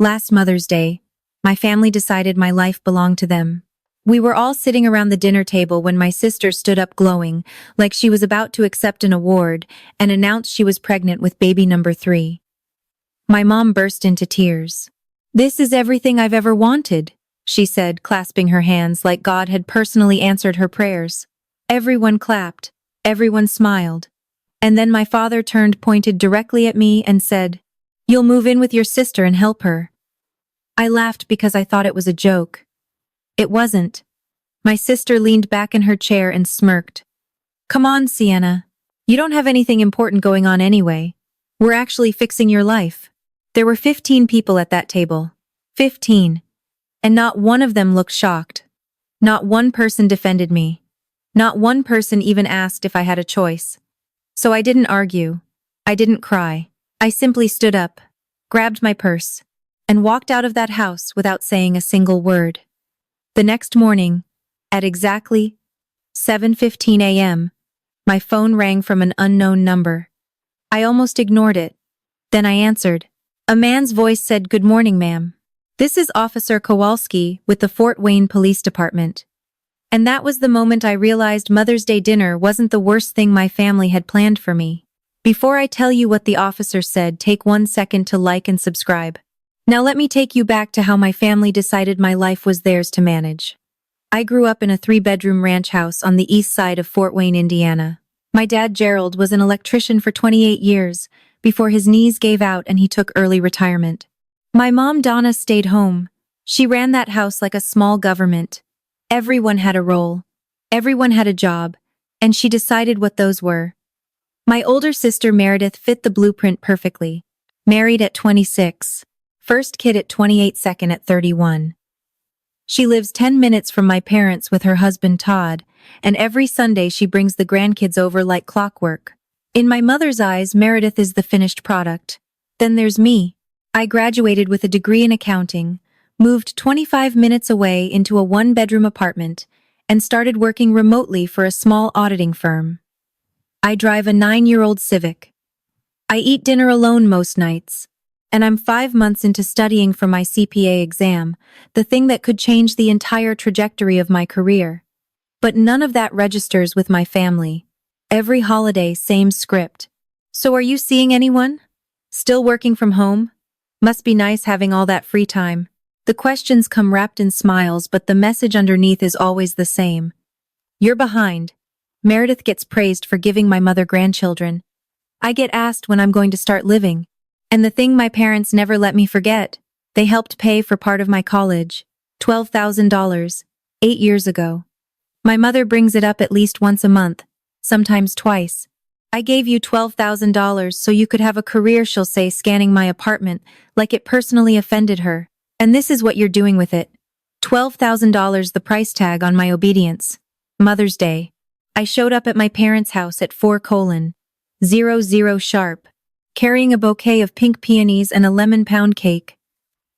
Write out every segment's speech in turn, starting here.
Last Mother's Day, my family decided my life belonged to them. We were all sitting around the dinner table when my sister stood up glowing, like she was about to accept an award, and announced she was pregnant with baby number 3. My mom burst into tears. "This is everything I've ever wanted," she said, clasping her hands like God had personally answered her prayers. Everyone clapped. Everyone smiled. And then my father pointed directly at me and said, "You'll move in with your sister and help her." I laughed because I thought it was a joke. It wasn't. My sister leaned back in her chair and smirked. "Come on, Sienna. You don't have anything important going on anyway. We're actually fixing your life." There were 15 people at that table. 15. And not one of them looked shocked. Not one person defended me. Not one person even asked if I had a choice. So I didn't argue. I didn't cry. I simply stood up, grabbed my purse, and walked out of that house without saying a single word. The next morning, at exactly 7:15 a.m., my phone rang from an unknown number. I almost ignored it. Then I answered. A man's voice said, "Good morning, ma'am. This is Officer Kowalski with the Fort Wayne Police Department." And that was the moment I realized Mother's Day dinner wasn't the worst thing my family had planned for me. Before I tell you what the officer said, take 1 second to like and subscribe. Now let me take you back to how my family decided my life was theirs to manage. I grew up in a 3-bedroom ranch house on the east side of Fort Wayne, Indiana. My dad, Gerald, was an electrician for 28 years before his knees gave out and he took early retirement. My mom, Donna, stayed home. She ran that house like a small government. Everyone had a role. Everyone had a job, and she decided what those were. My older sister, Meredith, fit the blueprint perfectly. Married at 26. First kid at 28, second at 31. She lives 10 minutes from my parents with her husband, Todd, and every Sunday she brings the grandkids over like clockwork. In my mother's eyes, Meredith is the finished product. Then there's me. I graduated with a degree in accounting, moved 25 minutes away into a 1-bedroom apartment, and started working remotely for a small auditing firm. I drive a 9-year-old Civic. I eat dinner alone most nights. And I'm 5 months into studying for my CPA exam, the thing that could change the entire trajectory of my career. But none of that registers with my family. Every holiday, same script. "So are you seeing anyone? Still working from home? Must be nice having all that free time." The questions come wrapped in smiles, but the message underneath is always the same. "You're behind." Meredith gets praised for giving my mother grandchildren. I get asked when I'm going to start living. And the thing my parents never let me forget, they helped pay for part of my college, $12,000, 8 years ago. My mother brings it up at least once a month, sometimes twice. "I gave you $12,000 so you could have a career," she'll say, scanning my apartment, like it personally offended her. "And this is what you're doing with it. $12,000, the price tag on my obedience." Mother's Day. I showed up at my parents' house at 4:00 sharp, carrying a bouquet of pink peonies and a lemon pound cake.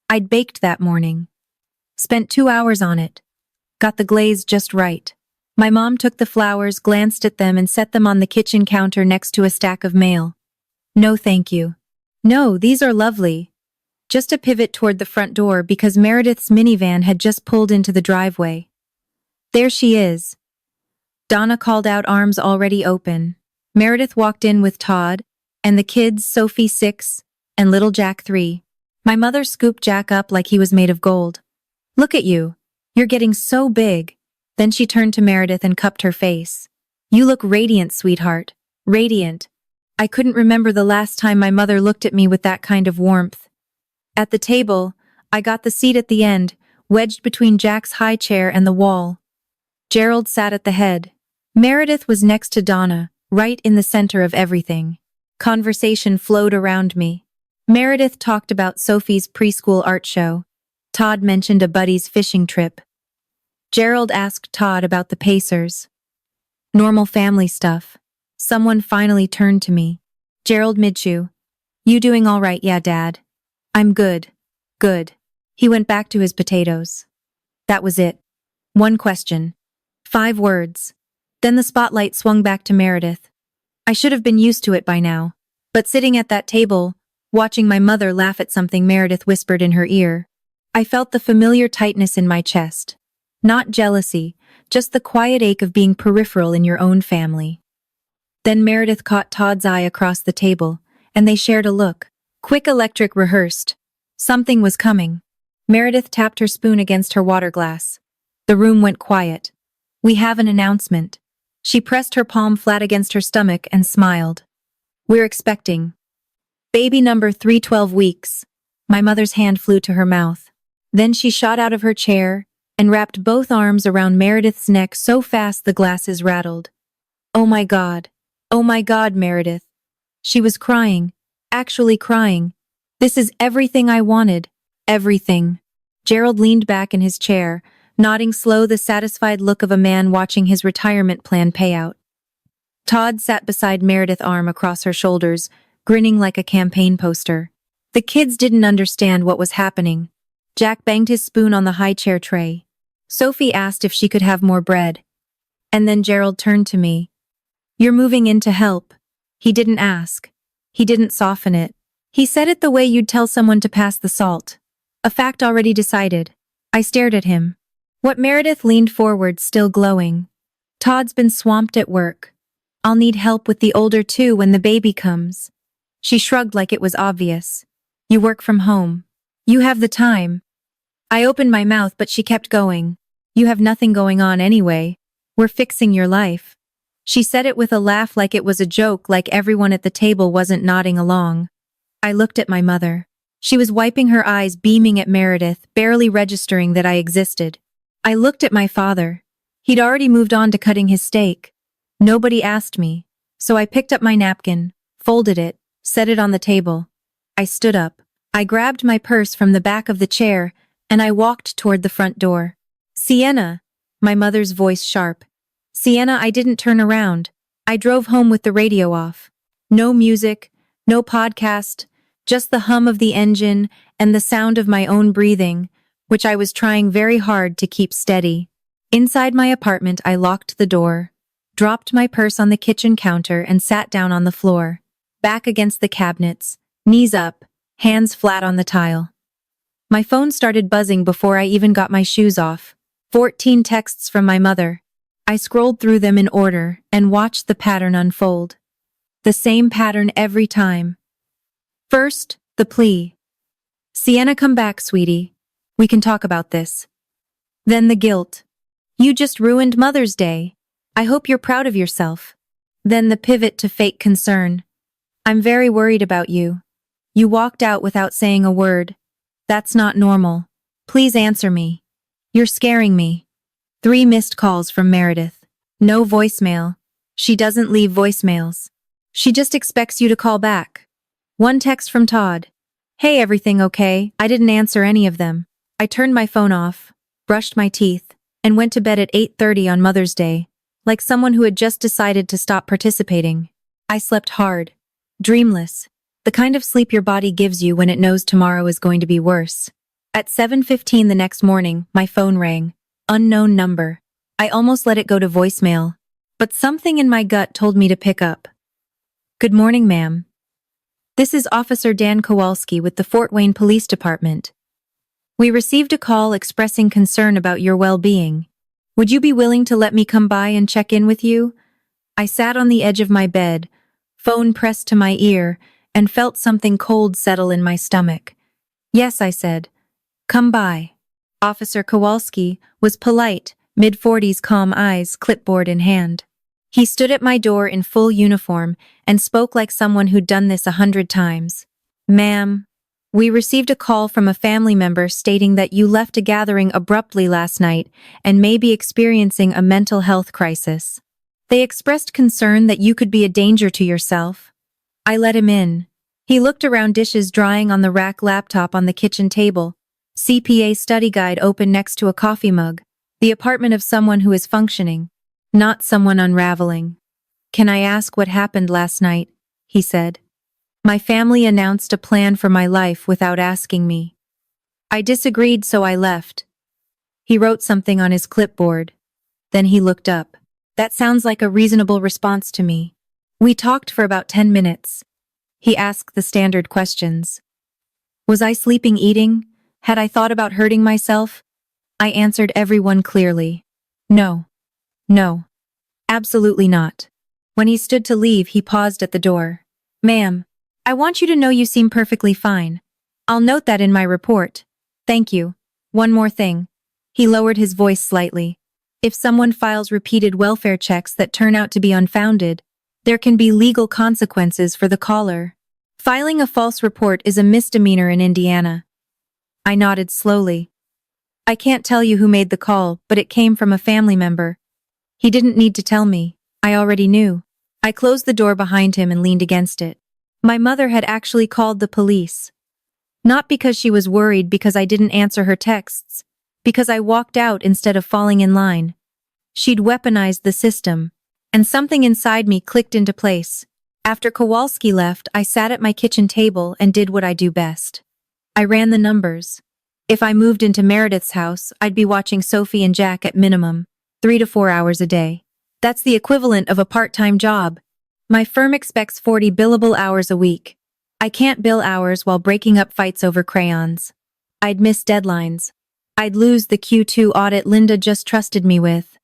I'd baked that morning. Spent 2 hours on it. Got the glaze just right. My mom took the flowers, glanced at them, and set them on the kitchen counter next to a stack of mail. "No, thank you." "No, these are lovely." Just a pivot toward the front door because Meredith's minivan had just pulled into the driveway. There she is. Donna called out, arms already open. Meredith walked in with Todd, and the kids, Sophie 6, and little Jack 3. My mother scooped Jack up like he was made of gold. "Look at you. You're getting so big." Then she turned to Meredith and cupped her face. "You look radiant, sweetheart. Radiant." I couldn't remember the last time my mother looked at me with that kind of warmth. At the table, I got the seat at the end, wedged between Jack's high chair and the wall. Gerald sat at the head. Meredith was next to Donna, right in the center of everything. Conversation flowed around me. Meredith talked about Sophie's preschool art show. Todd mentioned a buddy's fishing trip. Gerald asked Todd about the Pacers. Normal family stuff. Someone finally turned to me. "Gerald Midshew. You doing all right?" "Yeah, Dad. I'm good. Good." He went back to his potatoes. That was it. One question. 5 words. Then the spotlight swung back to Meredith. I should have been used to it by now. But sitting at that table, watching my mother laugh at something Meredith whispered in her ear. I felt the familiar tightness in my chest. Not jealousy, just the quiet ache of being peripheral in your own family. Then Meredith caught Todd's eye across the table, and they shared a look. Quick electric rehearsed. Something was coming. Meredith tapped her spoon against her water glass. The room went quiet. We have an announcement. She pressed her palm flat against her stomach and smiled. We're expecting. Baby number 312 weeks. My mother's hand flew to her mouth. Then she shot out of her chair and wrapped both arms around Meredith's neck so fast the glasses rattled. Oh my God. Oh my God, Meredith. She was crying. Actually crying. This is everything I wanted. Everything. Gerald leaned back in his chair, nodding slow the satisfied look of a man watching his retirement plan pay out. Todd sat beside Meredith's arm across her shoulders, grinning like a campaign poster. The kids didn't understand what was happening. Jack banged his spoon on the high chair tray. Sophie asked if she could have more bread. And then Gerald turned to me. You're moving in to help. He didn't ask. He didn't soften it. He said it the way you'd tell someone to pass the salt. A fact already decided. I stared at him. What Meredith leaned forward, still glowing. Todd's been swamped at work. I'll need help with the older two when the baby comes. She shrugged like it was obvious. You work from home. You have the time. I opened my mouth but she kept going. You have nothing going on anyway. We're fixing your life. She said it with a laugh like it was a joke, like everyone at the table wasn't nodding along. I looked at my mother. She was wiping her eyes, beaming at Meredith, barely registering that I existed. I looked at my father. He'd already moved on to cutting his steak. Nobody asked me, so I picked up my napkin, folded it, set it on the table. I stood up. I grabbed my purse from the back of the chair, and I walked toward the front door. Sienna, my mother's voice sharp. Sienna, I didn't turn around. I drove home with the radio off. No music, no podcast, just the hum of the engine and the sound of my own breathing, which I was trying very hard to keep steady. Inside my apartment, I locked the door, dropped my purse on the kitchen counter and sat down on the floor, back against the cabinets, knees up, hands flat on the tile. My phone started buzzing before I even got my shoes off. 14 texts from my mother. I scrolled through them in order and watched the pattern unfold. The same pattern every time. First, the plea. Sienna, come back, sweetie. We can talk about this. Then the guilt. You just ruined Mother's Day. I hope you're proud of yourself. Then the pivot to fake concern. I'm very worried about you. You walked out without saying a word. That's not normal. Please answer me. You're scaring me. 3 missed calls from Meredith. No voicemail. She doesn't leave voicemails. She just expects you to call back. 1 text from Todd. Hey, everything okay? I didn't answer any of them. I turned my phone off, brushed my teeth, and went to bed at 8:30 on Mother's Day, like someone who had just decided to stop participating. I slept hard, dreamless, the kind of sleep your body gives you when it knows tomorrow is going to be worse. At 7:15 the next morning, my phone rang. Unknown number. I almost let it go to voicemail, but something in my gut told me to pick up. Good morning, ma'am. This is Officer Dan Kowalski with the Fort Wayne Police Department. We received a call expressing concern about your well-being. Would you be willing to let me come by and check in with you? I sat on the edge of my bed, phone pressed to my ear, and felt something cold settle in my stomach. Yes, I said. Come by. Officer Kowalski was polite, mid-40s, calm eyes, clipboard in hand. He stood at my door in full uniform and spoke like someone who'd done this 100 times. Ma'am, we received a call from a family member stating that you left a gathering abruptly last night and may be experiencing a mental health crisis. They expressed concern that you could be a danger to yourself. I let him in. He looked around, dishes drying on the rack, laptop on the kitchen table, CPA study guide open next to a coffee mug, the apartment of someone who is functioning, not someone unraveling. Can I ask what happened last night? He said. My family announced a plan for my life without asking me. I disagreed, so I left. He wrote something on his clipboard. Then he looked up. That sounds like a reasonable response to me. We talked for about 10 minutes. He asked the standard questions. Was I sleeping, eating? Had I thought about hurting myself? I answered everyone clearly. No. No. Absolutely not. When he stood to leave, he paused at the door. Ma'am, I want you to know you seem perfectly fine. I'll note that in my report. Thank you. One more thing. He lowered his voice slightly. If someone files repeated welfare checks that turn out to be unfounded, there can be legal consequences for the caller. Filing a false report is a misdemeanor in Indiana. I nodded slowly. I can't tell you who made the call, but it came from a family member. He didn't need to tell me. I already knew. I closed the door behind him and leaned against it. My mother had actually called the police. Not because she was worried because I didn't answer her texts, because I walked out instead of falling in line. She'd weaponized the system, and something inside me clicked into place. After Kowalski left, I sat at my kitchen table and did what I do best. I ran the numbers. If I moved into Meredith's house, I'd be watching Sophie and Jack at minimum, 3 to 4 hours a day. That's the equivalent of a part-time job. My firm expects 40 billable hours a week. I can't bill hours while breaking up fights over crayons. I'd miss deadlines. I'd lose the Q2 audit Linda just trusted me with.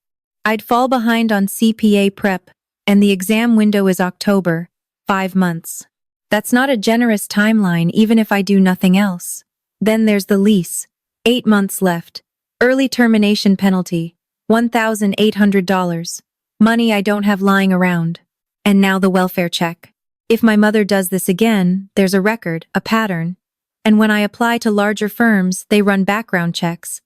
I'd fall behind on CPA prep, and the exam window is October, 5 months. That's not a generous timeline even if I do nothing else. Then there's the lease. 8 months left. Early termination penalty. $1,800. Money I don't have lying around. And now the welfare check. If my mother does this again, there's a record, a pattern. And when I apply to larger firms, they run background checks.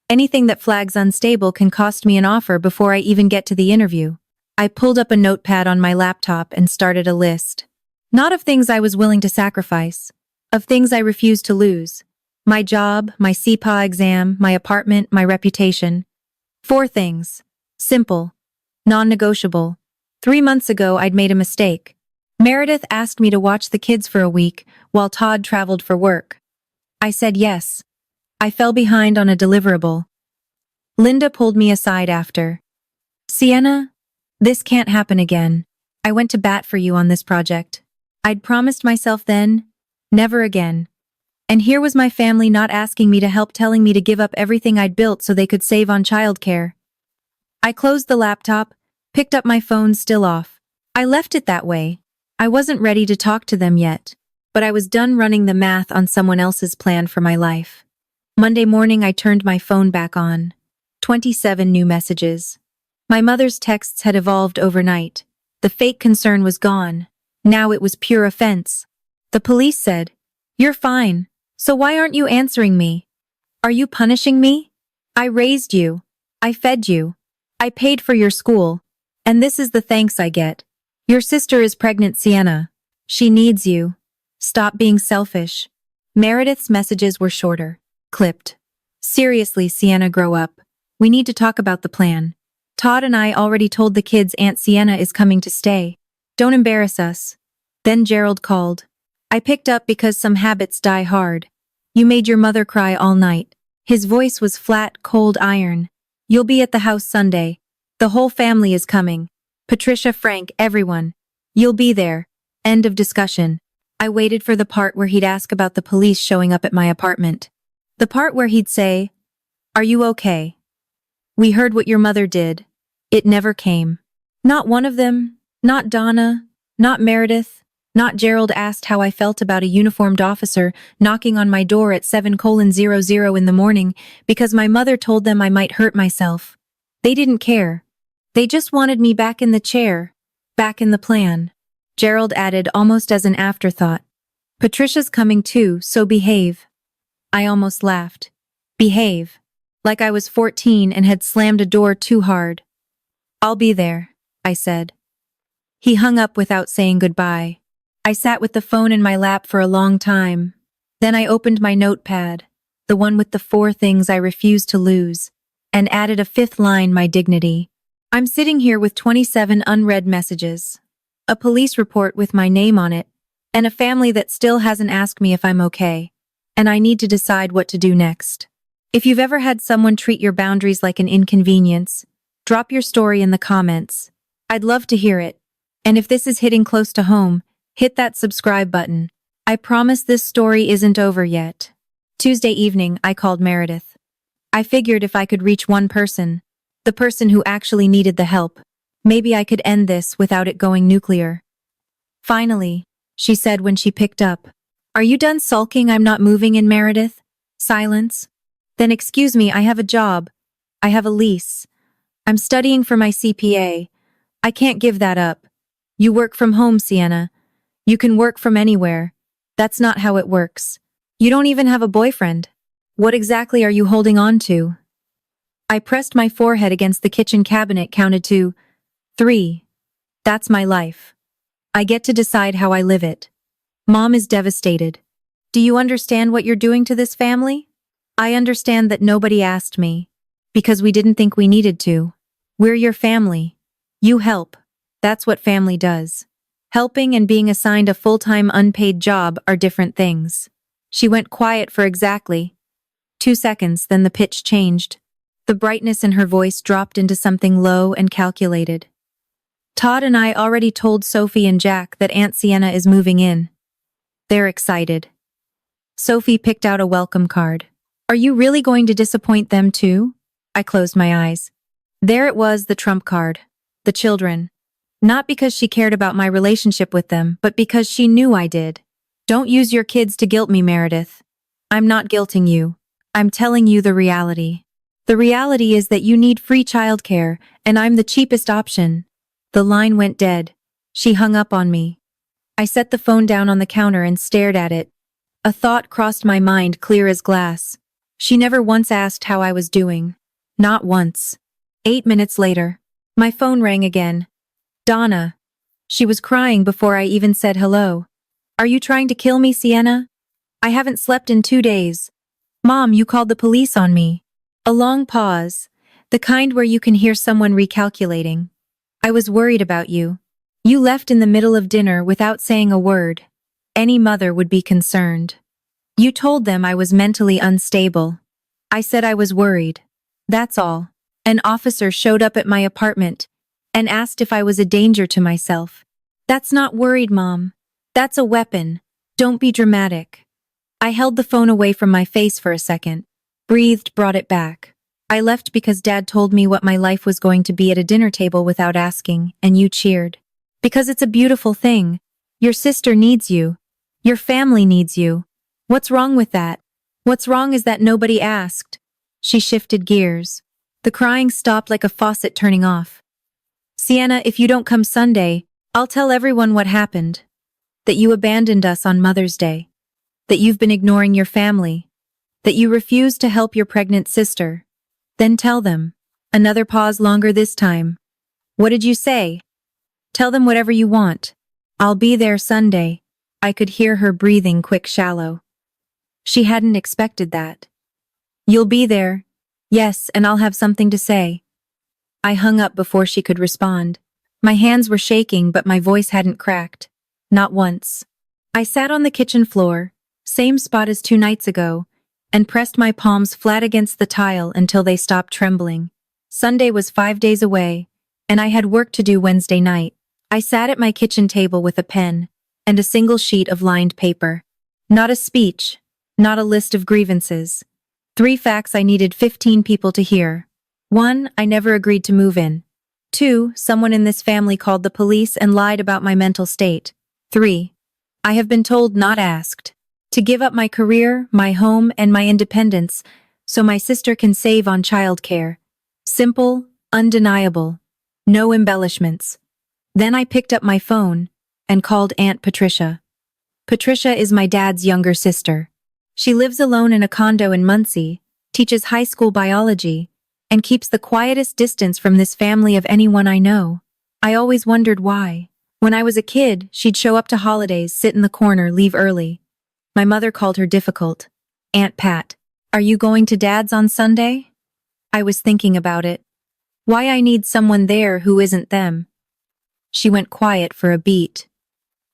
Anything that flags unstable can cost me an offer before I even get to the interview. I pulled up a notepad on my laptop and started a list. Not of things I was willing to sacrifice. Of things I refused to lose. My job, my CPA exam, my apartment, my reputation. 4 things. Simple. Non-negotiable. 3 months ago, I'd made a mistake. Meredith asked me to watch the kids for a week while Todd traveled for work. I said yes. I fell behind on a deliverable. Linda pulled me aside after. Sienna, this can't happen again. I went to bat for you on this project. I'd promised myself then, never again. And here was my family not asking me to help, telling me to give up everything I'd built so they could save on childcare. I closed the laptop, picked up my phone still off. I left it that way. I wasn't ready to talk to them yet, but I was done running the math on someone else's plan for my life. Monday morning, I turned my phone back on. 27 new messages. My mother's texts had evolved overnight. The fake concern was gone. Now it was pure offense. The police said, "You're fine, so why aren't you answering me? Are you punishing me? I raised you. I fed you. I paid for your school. And this is the thanks I get. Your sister is pregnant, Sienna. She needs you. Stop being selfish." Meredith's messages were shorter, clipped. "Seriously, Sienna, grow up. We need to talk about the plan. Todd and I already told the kids Aunt Sienna is coming to stay. Don't embarrass us." Then Gerald called. I picked up because some habits die hard. "You made your mother cry all night." His voice was flat, cold iron. "You'll be at the house Sunday. The whole family is coming. Patricia, Frank, everyone. You'll be there." End of discussion. I waited for the part where he'd ask about the police showing up at my apartment. The part where he'd say, "Are you okay? We heard what your mother did." It never came. Not one of them, not Donna, not Meredith, not Gerald asked how I felt about a uniformed officer knocking on my door at 7:00 in the morning because my mother told them I might hurt myself. They didn't care. They just wanted me back in the chair, back in the plan. Gerald added almost as an afterthought, "Patricia's coming too, so behave." I almost laughed. Behave. Like I was 14 and had slammed a door too hard. "I'll be there," I said. He hung up without saying goodbye. I sat with the phone in my lap for a long time. Then I opened my notepad, the one with the 4 things I refused to lose, and added a 5th line, my dignity. I'm sitting here with 27 unread messages, a police report with my name on it, and a family that still hasn't asked me if I'm okay, and I need to decide what to do next. If you've ever had someone treat your boundaries like an inconvenience, drop your story in the comments. I'd love to hear it. And if this is hitting close to home, Hit that subscribe button. I promise this story isn't over yet. Tuesday evening, I called Meredith. I figured if I could reach one person, the person who actually needed the help, maybe I could end this without it going nuclear. Finally, she said when she picked up. Are you done sulking I'm not moving in, Meredith? Silence. Then excuse me, I have a job. I have a lease. I'm studying for my CPA. I can't give that up. You work from home, Sienna. You can work from anywhere. That's not how it works. You don't even have a boyfriend. What exactly are you holding on to? I pressed my forehead against the kitchen cabinet, counted to 3. That's my life. I get to decide how I live it. Mom is devastated. Do you understand what you're doing to this family? I understand that nobody asked me. Because we didn't think we needed to. We're your family. You help. That's what family does. Helping and being assigned a full-time unpaid job are different things. She went quiet for exactly 2 seconds, then the pitch changed. The brightness in her voice dropped into something low and calculated. Todd and I already told Sophie and Jack that Aunt Sienna is moving in. They're excited. Sophie picked out a welcome card. Are you really going to disappoint them too? I closed my eyes. There it was, the trump card. The children. Not because she cared about my relationship with them, but because she knew I did. Don't use your kids to guilt me, Meredith. I'm not guilting you. I'm telling you the reality. The reality is that you need free childcare, and I'm the cheapest option. The line went dead. She hung up on me. I set the phone down on the counter and stared at it. A thought crossed my mind, clear as glass. She never once asked how I was doing. Not once. 8 minutes later, my phone rang again. Donna. She was crying before I even said hello. Are you trying to kill me, Sienna? I haven't slept in 2 days. Mom, you called the police on me. A long pause, the kind where you can hear someone recalculating. I was worried about you. You left in the middle of dinner without saying a word. Any mother would be concerned. You told them I was mentally unstable. I said I was worried. That's all. An officer showed up at my apartment and asked if I was a danger to myself. That's not worried, Mom. That's a weapon. Don't be dramatic. I held the phone away from my face for a second, breathed, brought it back. I left because Dad told me what my life was going to be at a dinner table without asking, and you cheered. Because it's a beautiful thing. Your sister needs you. Your family needs you. What's wrong with that? What's wrong is that nobody asked. She shifted gears. The crying stopped like a faucet turning off. Sienna, if you don't come Sunday, I'll tell everyone what happened. That you abandoned us on Mother's Day. That you've been ignoring your family. That you refused to help your pregnant sister. Then tell them. Another pause, longer this time. What did you say? Tell them whatever you want. I'll be there Sunday. I could hear her breathing quick, shallow. She hadn't expected that. You'll be there. Yes, and I'll have something to say. I hung up before she could respond. My hands were shaking, but my voice hadn't cracked. Not once. I sat on the kitchen floor, same spot as 2 nights ago, and pressed my palms flat against the tile until they stopped trembling. Sunday was 5 days away, and I had work to do Wednesday night. I sat at my kitchen table with a pen and a single sheet of lined paper. Not a speech, not a list of grievances. 3 facts I needed 15 people to hear. 1, I never agreed to move in. 2, someone in this family called the police and lied about my mental state. 3, I have been told, not asked, to give up my career, my home, and my independence so my sister can save on childcare. Simple, undeniable, no embellishments. Then I picked up my phone and called Aunt Patricia. Patricia is my dad's younger sister. She lives alone in a condo in Muncie, teaches high school biology, and keeps the quietest distance from this family of anyone I know. I always wondered why. When I was a kid, she'd show up to holidays, sit in the corner, leave early. My mother called her difficult. Aunt Pat, are you going to Dad's on Sunday? I was thinking about it. Why I need someone there who isn't them. She went quiet for a beat.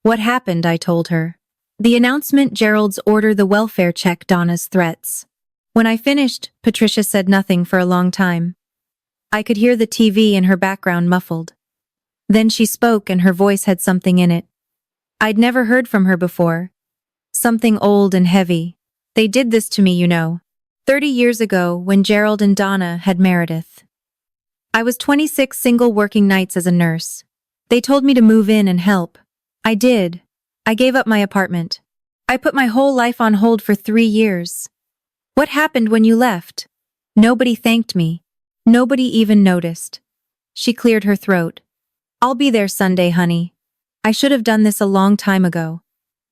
What happened, I told her. The announcement, Gerald's order, the welfare check, Donna's threats. When I finished, Patricia said nothing for a long time. I could hear the TV in her background muffled. Then she spoke and her voice had something in it. I'd never heard from her before. Something old and heavy. They did this to me, 30 years ago when Gerald and Donna had Meredith. I was 26 single working nights as a nurse. They told me to move in and help. I did. I gave up my apartment. I put my whole life on hold for 3 years. What happened when you left? Nobody thanked me. Nobody even noticed. She cleared her throat. I'll be there Sunday, honey. I should have done this a long time ago.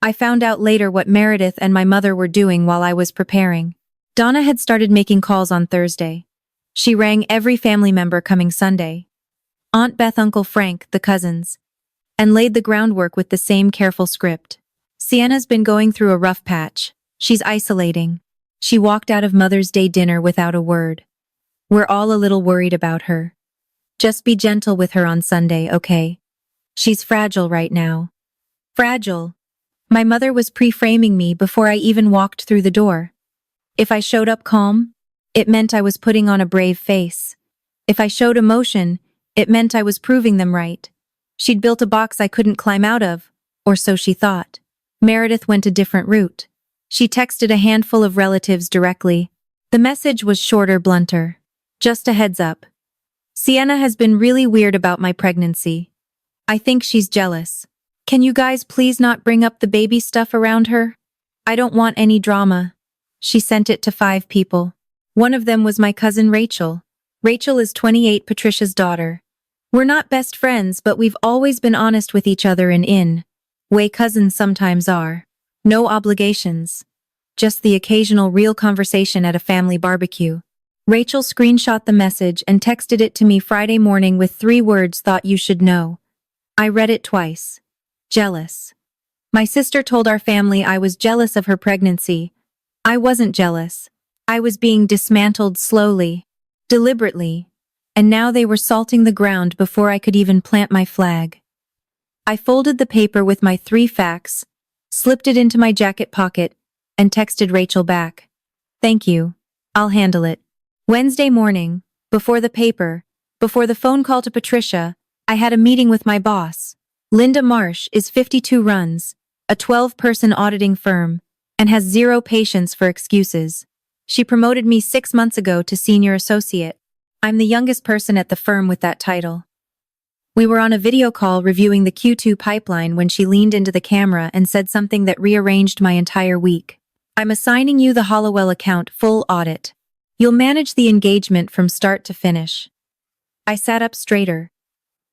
I found out later what Meredith and my mother were doing while I was preparing. Donna had started making calls on Thursday. She rang every family member coming Sunday. Aunt Beth, Uncle Frank, the cousins, and laid the groundwork with the same careful script. Sienna's been going through a rough patch. She's isolating. She walked out of Mother's Day dinner without a word. We're all a little worried about her. Just be gentle with her on Sunday, okay? She's fragile right now. Fragile. My mother was pre-framing me before I even walked through the door. If I showed up calm, it meant I was putting on a brave face. If I showed emotion, it meant I was proving them right. She'd built a box I couldn't climb out of, or so she thought. Meredith went a different route. She texted a handful of relatives directly. The message was shorter, blunter. Just a heads up. Sienna has been really weird about my pregnancy. I think she's jealous. Can you guys please not bring up the baby stuff around her? I don't want any drama. She sent it to 5 people. One of them was my cousin Rachel. Rachel is 28, Patricia's daughter. We're not best friends, but we've always been honest with each other in way cousins sometimes are. No obligations. Just the occasional real conversation at a family barbecue. Rachel screenshot the message and texted it to me Friday morning with 3 words: thought you should know. I read it twice. Jealous. My sister told our family I was jealous of her pregnancy. I wasn't jealous. I was being dismantled slowly, deliberately, and now they were salting the ground before I could even plant my flag. I folded the paper with my 3 facts, slipped it into my jacket pocket, and texted Rachel back. Thank you. I'll handle it. Wednesday morning, before the paper, before the phone call to Patricia, I had a meeting with my boss. Linda Marsh is 52, runs a 12-person auditing firm, and has 0 patience for excuses. She promoted me 6 months ago to senior associate. I'm the youngest person at the firm with that title. We were on a video call reviewing the Q2 pipeline when she leaned into the camera and said something that rearranged my entire week. I'm assigning you the Hollowell account full audit. You'll manage the engagement from start to finish. I sat up straighter.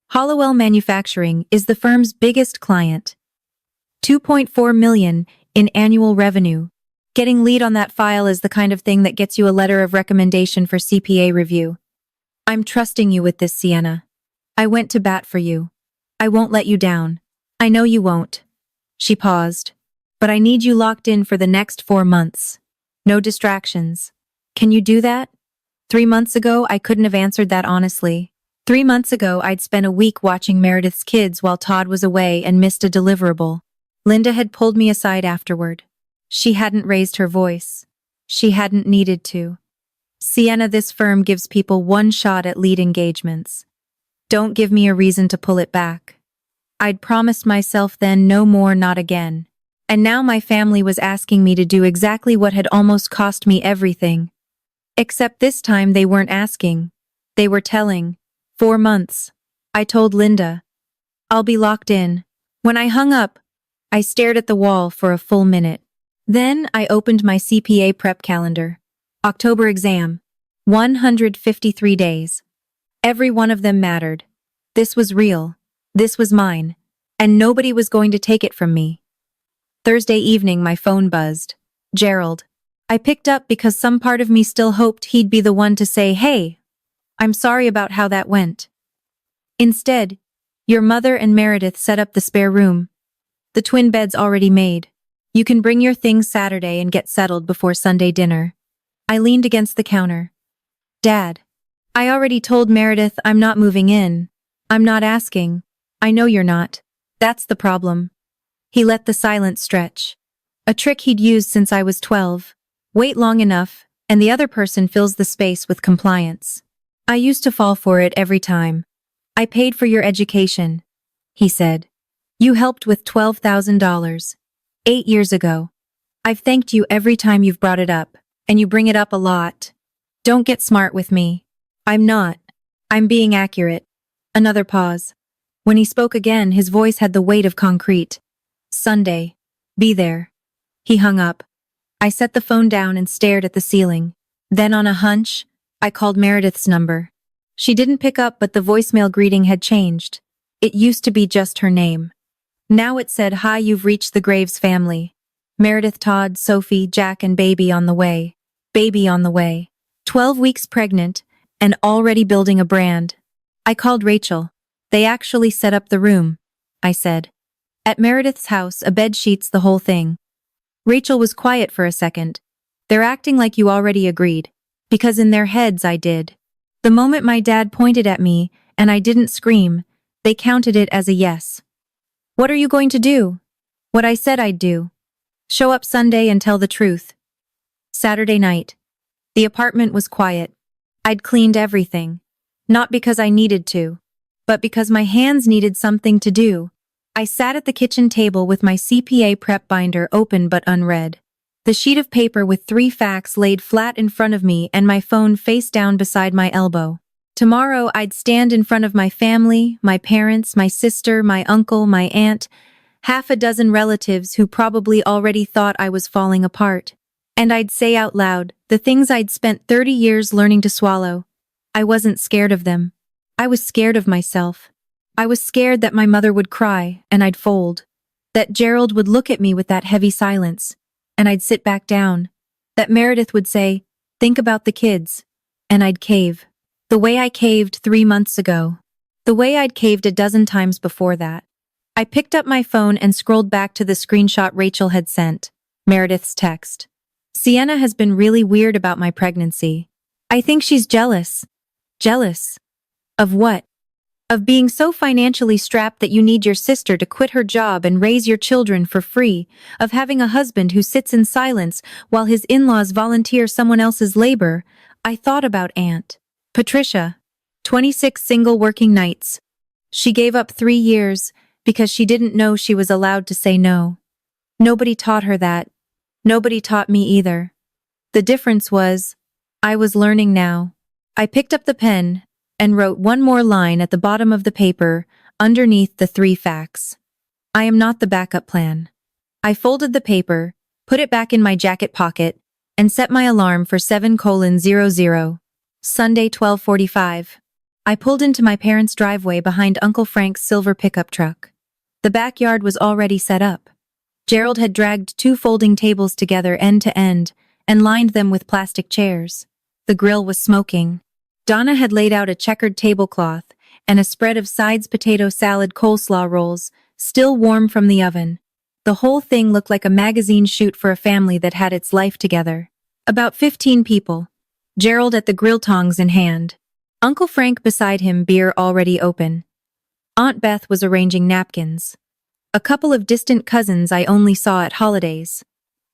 Hollowell Manufacturing is the firm's biggest client. $2.4 million in annual revenue. Getting lead on that file is the kind of thing that gets you a letter of recommendation for CPA review. I'm trusting you with this, Sienna. I went to bat for you. I won't let you down. I know you won't. She paused. But I need you locked in for the next 4 months. No distractions. Can you do that? 3 months ago, I couldn't have answered that honestly. 3 months ago, I'd spent a week watching Meredith's kids while Todd was away and missed a deliverable. Linda had pulled me aside afterward. She hadn't raised her voice. She hadn't needed to. Sienna, this firm gives people 1 shot at lead engagements. Don't give me a reason to pull it back. I'd promised myself then no more, not again. And now my family was asking me to do exactly what had almost cost me everything. Except this time they weren't asking. They were telling. 4 months. I told Linda. I'll be locked in. When I hung up, I stared at the wall for a full minute. Then I opened my CPA prep calendar. October exam. 153 days. Every one of them mattered. This was real. This was mine. And nobody was going to take it from me. Thursday evening, my phone buzzed. Gerald. I picked up because some part of me still hoped he'd be the one to say, "Hey, I'm sorry about how that went." Instead, your mother and Meredith set up the spare room. The twin bed's already made. You can bring your things Saturday and get settled before Sunday dinner. I leaned against the counter. Dad, I already told Meredith I'm not moving in. I'm not asking. I know you're not. That's the problem. He let the silence stretch. A trick he'd used since I was 12. Wait long enough, and the other person fills the space with compliance. I used to fall for it every time. I paid for your education, he said. You helped with $12,000. 8 years ago. I've thanked you every time you've brought it up, and you bring it up a lot. Don't get smart with me. I'm not. I'm being accurate. Another pause. When he spoke again, his voice had the weight of concrete. Sunday. Be there. He hung up. I set the phone down and stared at the ceiling. Then on a hunch, I called Meredith's number. She didn't pick up, but the voicemail greeting had changed. It used to be just her name. Now it said, "Hi, you've reached the Graves family. Meredith, Todd, Sophie, Jack, and baby on the way. Baby on the way. 12 weeks pregnant, and already building a brand." I called Rachel. "They actually set up the room," I said. "At Meredith's house, a bed sheets the whole thing." Rachel was quiet for a second. "They're acting like you already agreed. Because in their heads I did. The moment my dad pointed at me, and I didn't scream, they counted it as a yes." "What are you going to do?" "What I said I'd do. Show up Sunday and tell the truth." Saturday night. The apartment was quiet. I'd cleaned everything. Not because I needed to, but because my hands needed something to do. I sat at the kitchen table with my CPA prep binder open but unread. The sheet of paper with 3 facts laid flat in front of me and my phone face down beside my elbow. Tomorrow I'd stand in front of my family, my parents, my sister, my uncle, my aunt, half a dozen relatives who probably already thought I was falling apart. And I'd say out loud the things I'd spent 30 years learning to swallow. I wasn't scared of them. I was scared of myself. I was scared that my mother would cry and I'd fold. That Gerald would look at me with that heavy silence, and I'd sit back down. That Meredith would say, "Think about the kids," and I'd cave. The way I caved 3 months ago. The way I'd caved a dozen times before that. I picked up my phone and scrolled back to the screenshot Rachel had sent. Meredith's text. "Sienna has been really weird about my pregnancy. I think she's jealous." Jealous? Of what? Of being so financially strapped that you need your sister to quit her job and raise your children for free, of having a husband who sits in silence while his in-laws volunteer someone else's labor. I thought about Aunt Patricia. 26 single working nights. She gave up 3 years because she didn't know she was allowed to say no. Nobody taught her that. Nobody taught me either. The difference was, I was learning now. I picked up the pen and wrote one more line at the bottom of the paper, underneath the 3 facts. I am not the backup plan. I folded the paper, put it back in my jacket pocket, and set my alarm for 7:00. Sunday, 12:45. I pulled into my parents' driveway behind Uncle Frank's silver pickup truck. The backyard was already set up. Gerald had dragged 2 folding tables together end to end and lined them with plastic chairs. The grill was smoking. Donna had laid out a checkered tablecloth and a spread of sides potato salad coleslaw rolls, still warm from the oven. The whole thing looked like a magazine shoot for a family that had its life together. About 15 people. Gerald at the grill, tongs in hand. Uncle Frank beside him, beer already open. Aunt Beth was arranging napkins. A couple of distant cousins I only saw at holidays.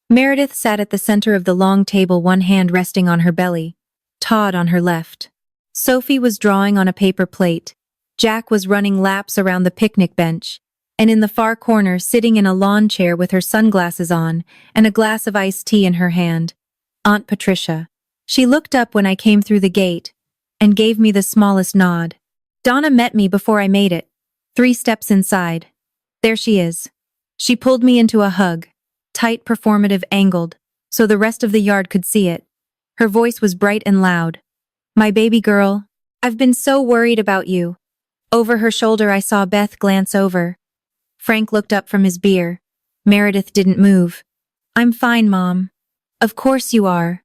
Meredith sat at the center of the long table, one hand resting on her belly. Todd on her left. Sophie was drawing on a paper plate. Jack was running laps around the picnic bench. And in the far corner, sitting in a lawn chair with her sunglasses on and a glass of iced tea in her hand, Aunt Patricia. She looked up when I came through the gate and gave me the smallest nod. Donna met me before I made it. 3 steps inside. There she is. She pulled me into a hug, tight, performative, angled, so the rest of the yard could see it. Her voice was bright and loud. "My baby girl, I've been so worried about you." Over her shoulder I saw Beth glance over. Frank looked up from his beer. Meredith didn't move. "I'm fine, Mom." "Of course you are.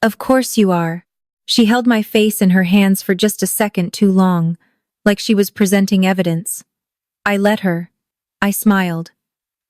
Of course you are." She held my face in her hands for just a second too long, like she was presenting evidence. I let her. I smiled.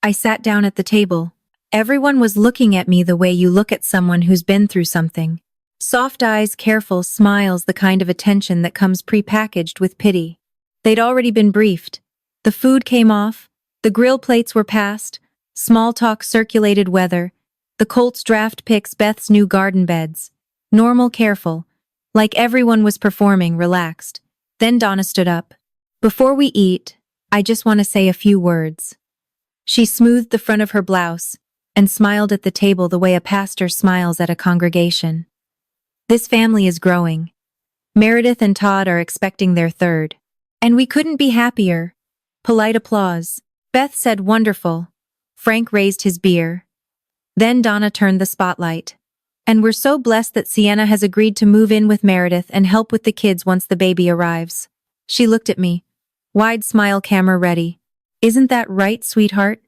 I sat down at the table. Everyone was looking at me the way you look at someone who's been through something. Soft eyes, careful smiles, the kind of attention that comes pre-packaged with pity. They'd already been briefed. The food came off, the grill plates were passed, small talk circulated, weather, the Colts draft picks, Beth's new garden beds. Normal, careful, like everyone was performing, relaxed. Then Donna stood up. "Before we eat, I just want to say a few words. She smoothed the front of her blouse and smiled at the table the way a pastor smiles at a congregation. This family is growing. Meredith and Todd are expecting their third. And we couldn't be happier. Polite applause. Beth said wonderful. Frank raised his beer. Then Donna turned the spotlight. And we're so blessed that Sienna has agreed to move in with Meredith and help with the kids once the baby arrives. She looked at me. Wide smile, camera ready. Isn't that right, sweetheart?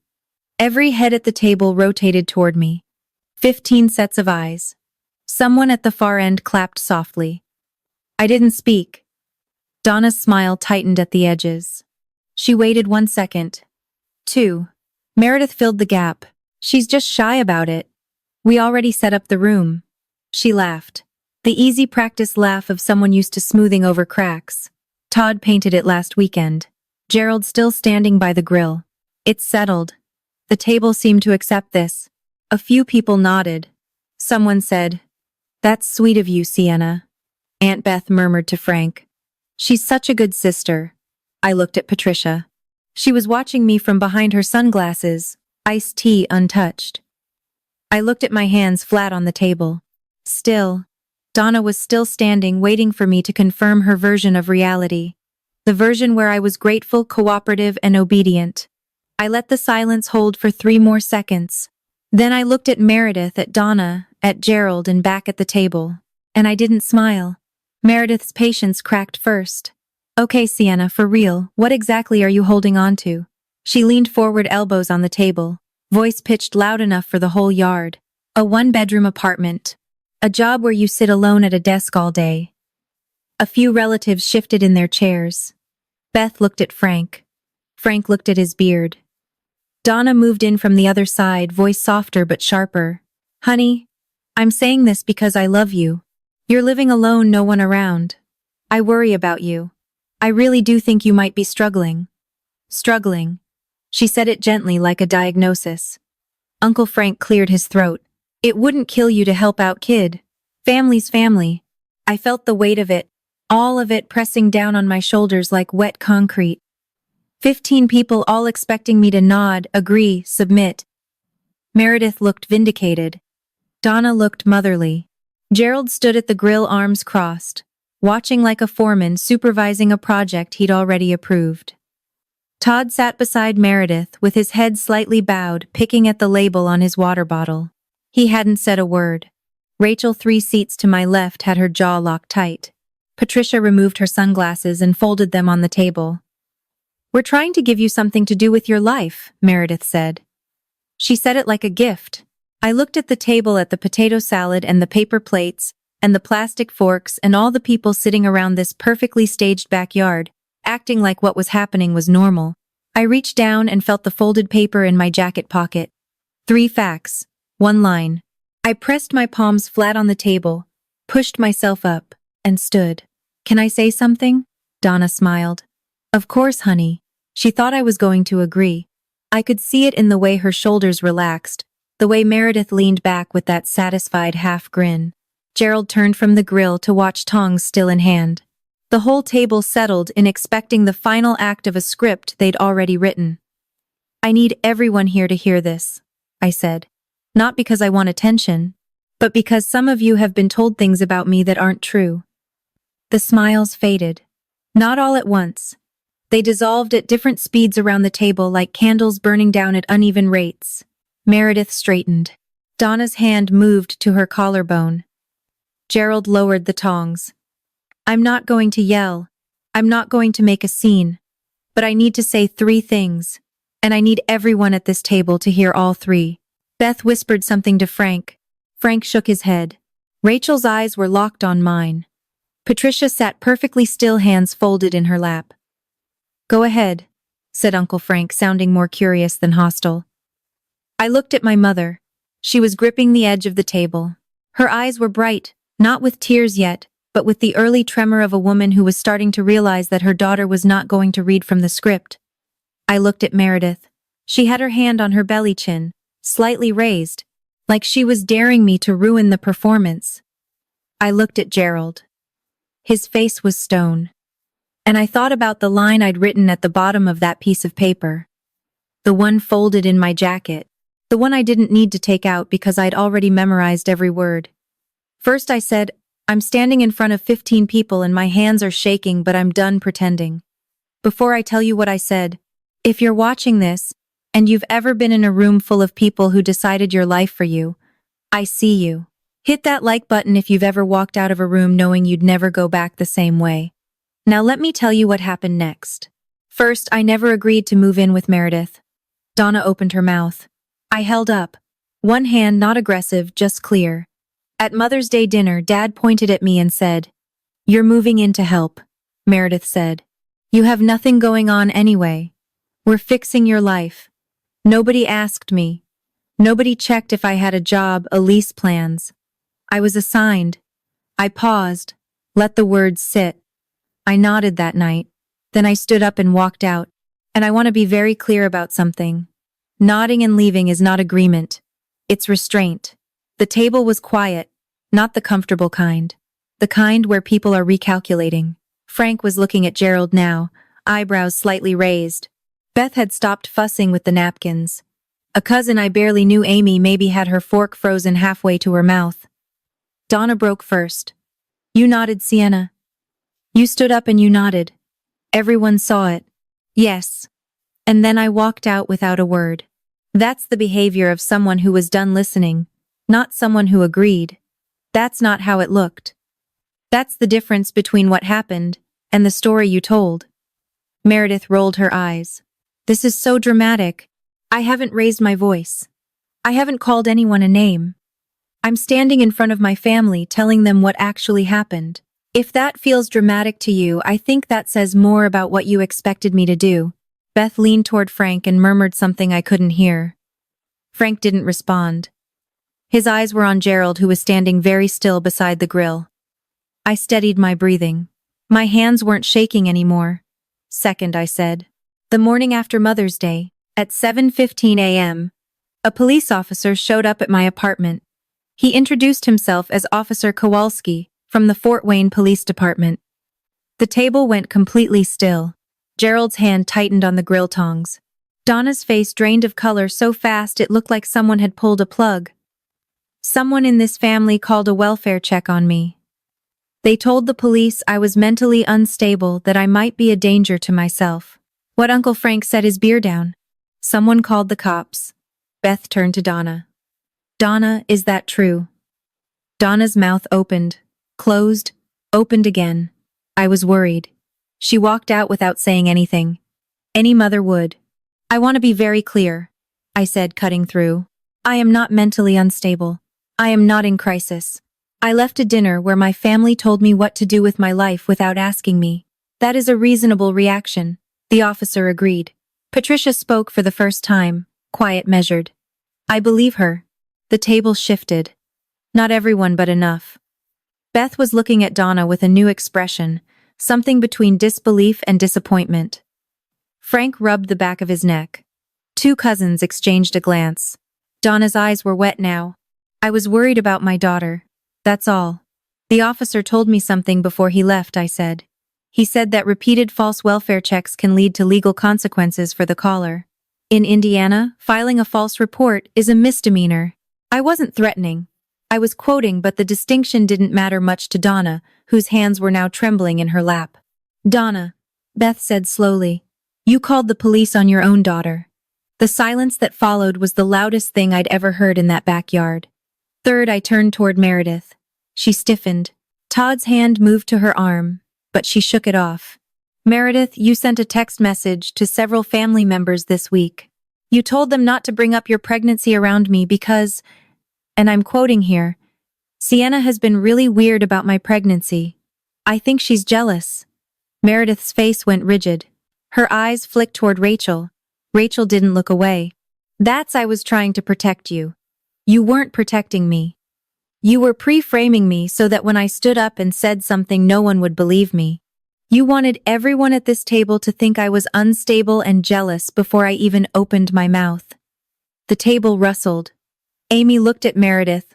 Every head at the table rotated toward me. 15 sets of eyes. Someone at the far end clapped softly. I didn't speak. Donna's smile tightened at the edges. She waited 1 second. 2. Meredith filled the gap. She's just shy about it. We already set up the room. She laughed. The easy practice laugh of someone used to smoothing over cracks. Todd painted it last weekend. Gerald still standing by the grill. It's settled. The table seemed to accept this. A few people nodded. Someone said, "That's sweet of you, Sienna." Aunt Beth murmured to Frank, "She's such a good sister." I looked at Patricia. She was watching me from behind her sunglasses, iced tea untouched. I looked at my hands flat on the table. Still, Donna was still standing waiting for me to confirm her version of reality. The version where I was grateful, cooperative, and obedient. I let the silence hold for 3 more seconds. Then I looked at Meredith, at Donna, at Gerald, and back at the table. And I didn't smile. Meredith's patience cracked first. "Okay, Sienna, for real, what exactly are you holding on to?" She leaned forward, elbows on the table, voice pitched loud enough for the whole yard. "A 1-bedroom apartment. A job where you sit alone at a desk all day." A few relatives shifted in their chairs. Beth looked at Frank. Frank looked at his beard. Donna moved in from the other side, voice softer but sharper. "Honey, I'm saying this because I love you. You're living alone, no one around. I worry about you. I really do think you might be struggling." Struggling. She said it gently, like a diagnosis. Uncle Frank cleared his throat. "It wouldn't kill you to help out, kid. Family's family." I felt the weight of it, all of it pressing down on my shoulders like wet concrete. 15 people all expecting me to nod, agree, submit. Meredith looked vindicated. Donna looked motherly. Gerald stood at the grill, arms crossed, watching like a foreman supervising a project he'd already approved. Todd sat beside Meredith with his head slightly bowed, picking at the label on his water bottle. He hadn't said a word. Rachel, 3 seats to my left, had her jaw locked tight. Patricia removed her sunglasses and folded them on the table. "We're trying to give you something to do with your life," Meredith said. She said it like a gift. I looked at the table, at the potato salad and the paper plates and the plastic forks and all the people sitting around this perfectly staged backyard, acting like what was happening was normal. I reached down and felt the folded paper in my jacket pocket. 3 facts, 1 line. I pressed my palms flat on the table, pushed myself up, and stood. "Can I say something?" Donna smiled. "Of course, honey." She thought I was going to agree. I could see it in the way her shoulders relaxed, the way Meredith leaned back with that satisfied half grin. Gerald turned from the grill to watch, tongs still in hand. The whole table settled in expecting the final act of a script they'd already written. "I need everyone here to hear this," I said. "Not because I want attention, but because some of you have been told things about me that aren't true." The smiles faded. Not all at once. They dissolved at different speeds around the table like candles burning down at uneven rates. Meredith straightened. Donna's hand moved to her collarbone. Gerald lowered the tongs. "I'm not going to yell. I'm not going to make a scene. But I need to say 3 things. And I need everyone at this table to hear all 3. Beth whispered something to Frank. Frank shook his head. Rachel's eyes were locked on mine. Patricia sat perfectly still, hands folded in her lap. "Go ahead," said Uncle Frank, sounding more curious than hostile. I looked at my mother. She was gripping the edge of the table. Her eyes were bright, not with tears yet, but with the early tremor of a woman who was starting to realize that her daughter was not going to read from the script. I looked at Meredith. She had her hand on her belly chin, slightly raised, like she was daring me to ruin the performance. I looked at Gerald. His face was stone. And I thought about the line I'd written at the bottom of that piece of paper. The one folded in my jacket. The one I didn't need to take out because I'd already memorized every word. First I said, I'm standing in front of 15 people and my hands are shaking, but I'm done pretending. Before I tell you what I said, if you're watching this, and you've ever been in a room full of people who decided your life for you, I see you. Hit that like button if you've ever walked out of a room knowing you'd never go back the same way. Now let me tell you what happened next. First, I never agreed to move in with Meredith. Donna opened her mouth. I held up. One hand not aggressive, just clear. At Mother's Day dinner, Dad pointed at me and said, You're moving in to help, Meredith said. You have nothing going on anyway. We're fixing your life. Nobody asked me. Nobody checked if I had a job, a lease plans. I was assigned. I paused, let the words sit. I nodded that night. Then I stood up and walked out. And I want to be very clear about something. Nodding and leaving is not agreement. It's restraint. The table was quiet, not the comfortable kind. The kind where people are recalculating. Frank was looking at Gerald now, eyebrows slightly raised. Beth had stopped fussing with the napkins. A cousin I barely knew, Amy, maybe had her fork frozen halfway to her mouth. Donna broke first. You nodded, Sienna. You stood up and you nodded. Everyone saw it. Yes. And then I walked out without a word. That's the behavior of someone who was done listening, not someone who agreed. That's not how it looked. That's the difference between what happened and the story you told. Meredith rolled her eyes. This is so dramatic. I haven't raised my voice. I haven't called anyone a name. I'm standing in front of my family telling them what actually happened. If that feels dramatic to you, I think that says more about what you expected me to do. Beth leaned toward Frank and murmured something I couldn't hear. Frank didn't respond. His eyes were on Gerald, who was standing very still beside the grill. I steadied my breathing. My hands weren't shaking anymore. Second, I said. The morning after Mother's Day, at 7:15 a.m., a police officer showed up at my apartment. He introduced himself as Officer Kowalski from the Fort Wayne Police Department. The table went completely still. Gerald's hand tightened on the grill tongs. Donna's face drained of color so fast it looked like someone had pulled a plug. Someone in this family called a welfare check on me. They told the police I was mentally unstable, that I might be a danger to myself. What Uncle Frank set his beer down. Someone called the cops. Beth turned to Donna. Donna, is that true? Donna's mouth opened, closed, opened again. I was worried. She walked out without saying anything. Any mother would. I want to be very clear, I said, cutting through. I am not mentally unstable. I am not in crisis. I left a dinner where my family told me what to do with my life without asking me. That is a reasonable reaction, the officer agreed. Patricia spoke for the first time, quiet, measured. I believe her. The table shifted. Not everyone, but enough. Beth was looking at Donna with a new expression, something between disbelief and disappointment. Frank rubbed the back of his neck. Two cousins exchanged a glance. Donna's eyes were wet now. I was worried about my daughter. That's all. The officer told me something before he left, I said. He said that repeated false welfare checks can lead to legal consequences for the caller. In Indiana, filing a false report is a misdemeanor. I wasn't threatening. I was quoting, but the distinction didn't matter much to Donna, whose hands were now trembling in her lap. Donna, Beth said slowly, you called the police on your own daughter. The silence that followed was the loudest thing I'd ever heard in that backyard. Third, I turned toward Meredith. She stiffened. Todd's hand moved to her arm, but she shook it off. Meredith, you sent a text message to several family members this week. You told them not to bring up your pregnancy around me because, and I'm quoting here, Sienna has been really weird about my pregnancy. I think she's jealous. Meredith's face went rigid. Her eyes flicked toward Rachel. Rachel didn't look away. I was trying to protect you. You weren't protecting me. You were pre-framing me so that when I stood up and said something, no one would believe me. You wanted everyone at this table to think I was unstable and jealous before I even opened my mouth. The table rustled. Amy looked at Meredith,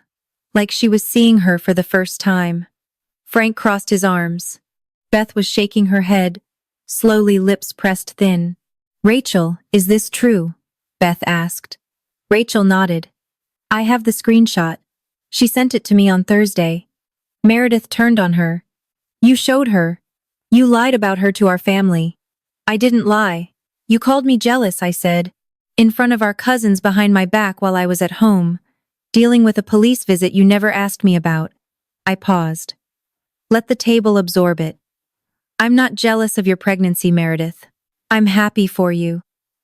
like she was seeing her for the first time. Frank crossed his arms. Beth was shaking her head, slowly, lips pressed thin. Rachel, is this true? Beth asked. Rachel nodded. I have the screenshot. She sent it to me on Thursday. Meredith turned on her. You showed her. You lied about her to our family. I didn't lie. You called me jealous, I said. In front of our cousins behind my back while I was at home, dealing with a police visit you never asked me about. I paused. Let the table absorb it. I'm not jealous of your pregnancy, Meredith. I'm happy for you.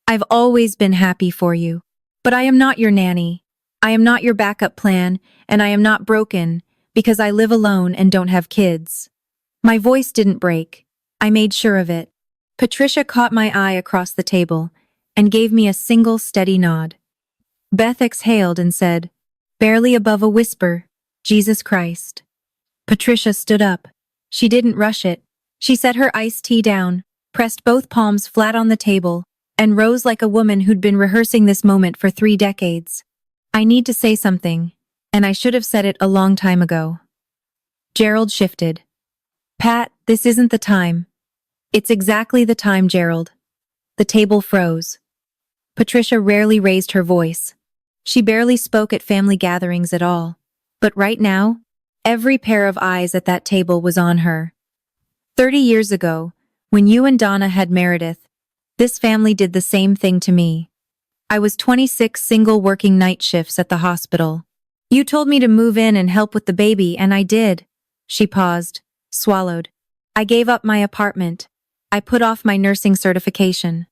I've always been happy for you. But I am not your nanny. I am not your backup plan, and I am not broken because I live alone and don't have kids. My voice didn't break. I made sure of it. Patricia caught my eye across the table and gave me a single steady nod. Beth exhaled and said, barely above a whisper, Jesus Christ. Patricia stood up. She didn't rush it. She set her iced tea down, pressed both palms flat on the table, and rose like a woman who'd been rehearsing this moment for 3 decades. I need to say something, and I should have said it a long time ago. Gerald shifted. Pat, this isn't the time. It's exactly the time, Gerald. The table froze. Patricia rarely raised her voice. She barely spoke at family gatherings at all. But right now, every pair of eyes at that table was on her. 30 years ago, when you and Donna had Meredith, this family did the same thing to me. I was 26 single working night shifts at the hospital. You told me to move in and help with the baby, and I did. She paused, swallowed. I gave up my apartment. I put off my nursing certification.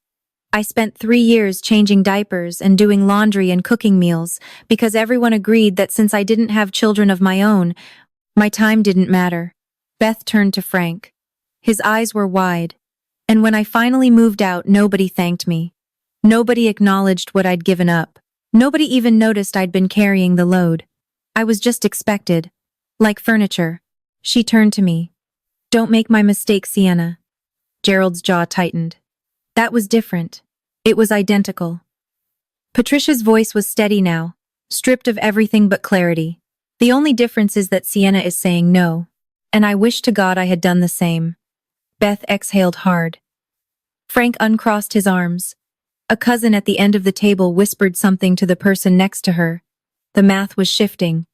I spent 3 years changing diapers and doing laundry and cooking meals because everyone agreed that since I didn't have children of my own, my time didn't matter. Beth turned to Frank. His eyes were wide. And when I finally moved out, nobody thanked me. Nobody acknowledged what I'd given up. Nobody even noticed I'd been carrying the load. I was just expected. Like furniture. She turned to me. Don't make my mistake, Sienna. Gerald's jaw tightened. That was different. It was identical. Patricia's voice was steady now, stripped of everything but clarity. The only difference is that Sienna is saying no. And I wish to God I had done the same. Beth exhaled hard. Frank uncrossed his arms. A cousin at the end of the table whispered something to the person next to her. The math was shifting.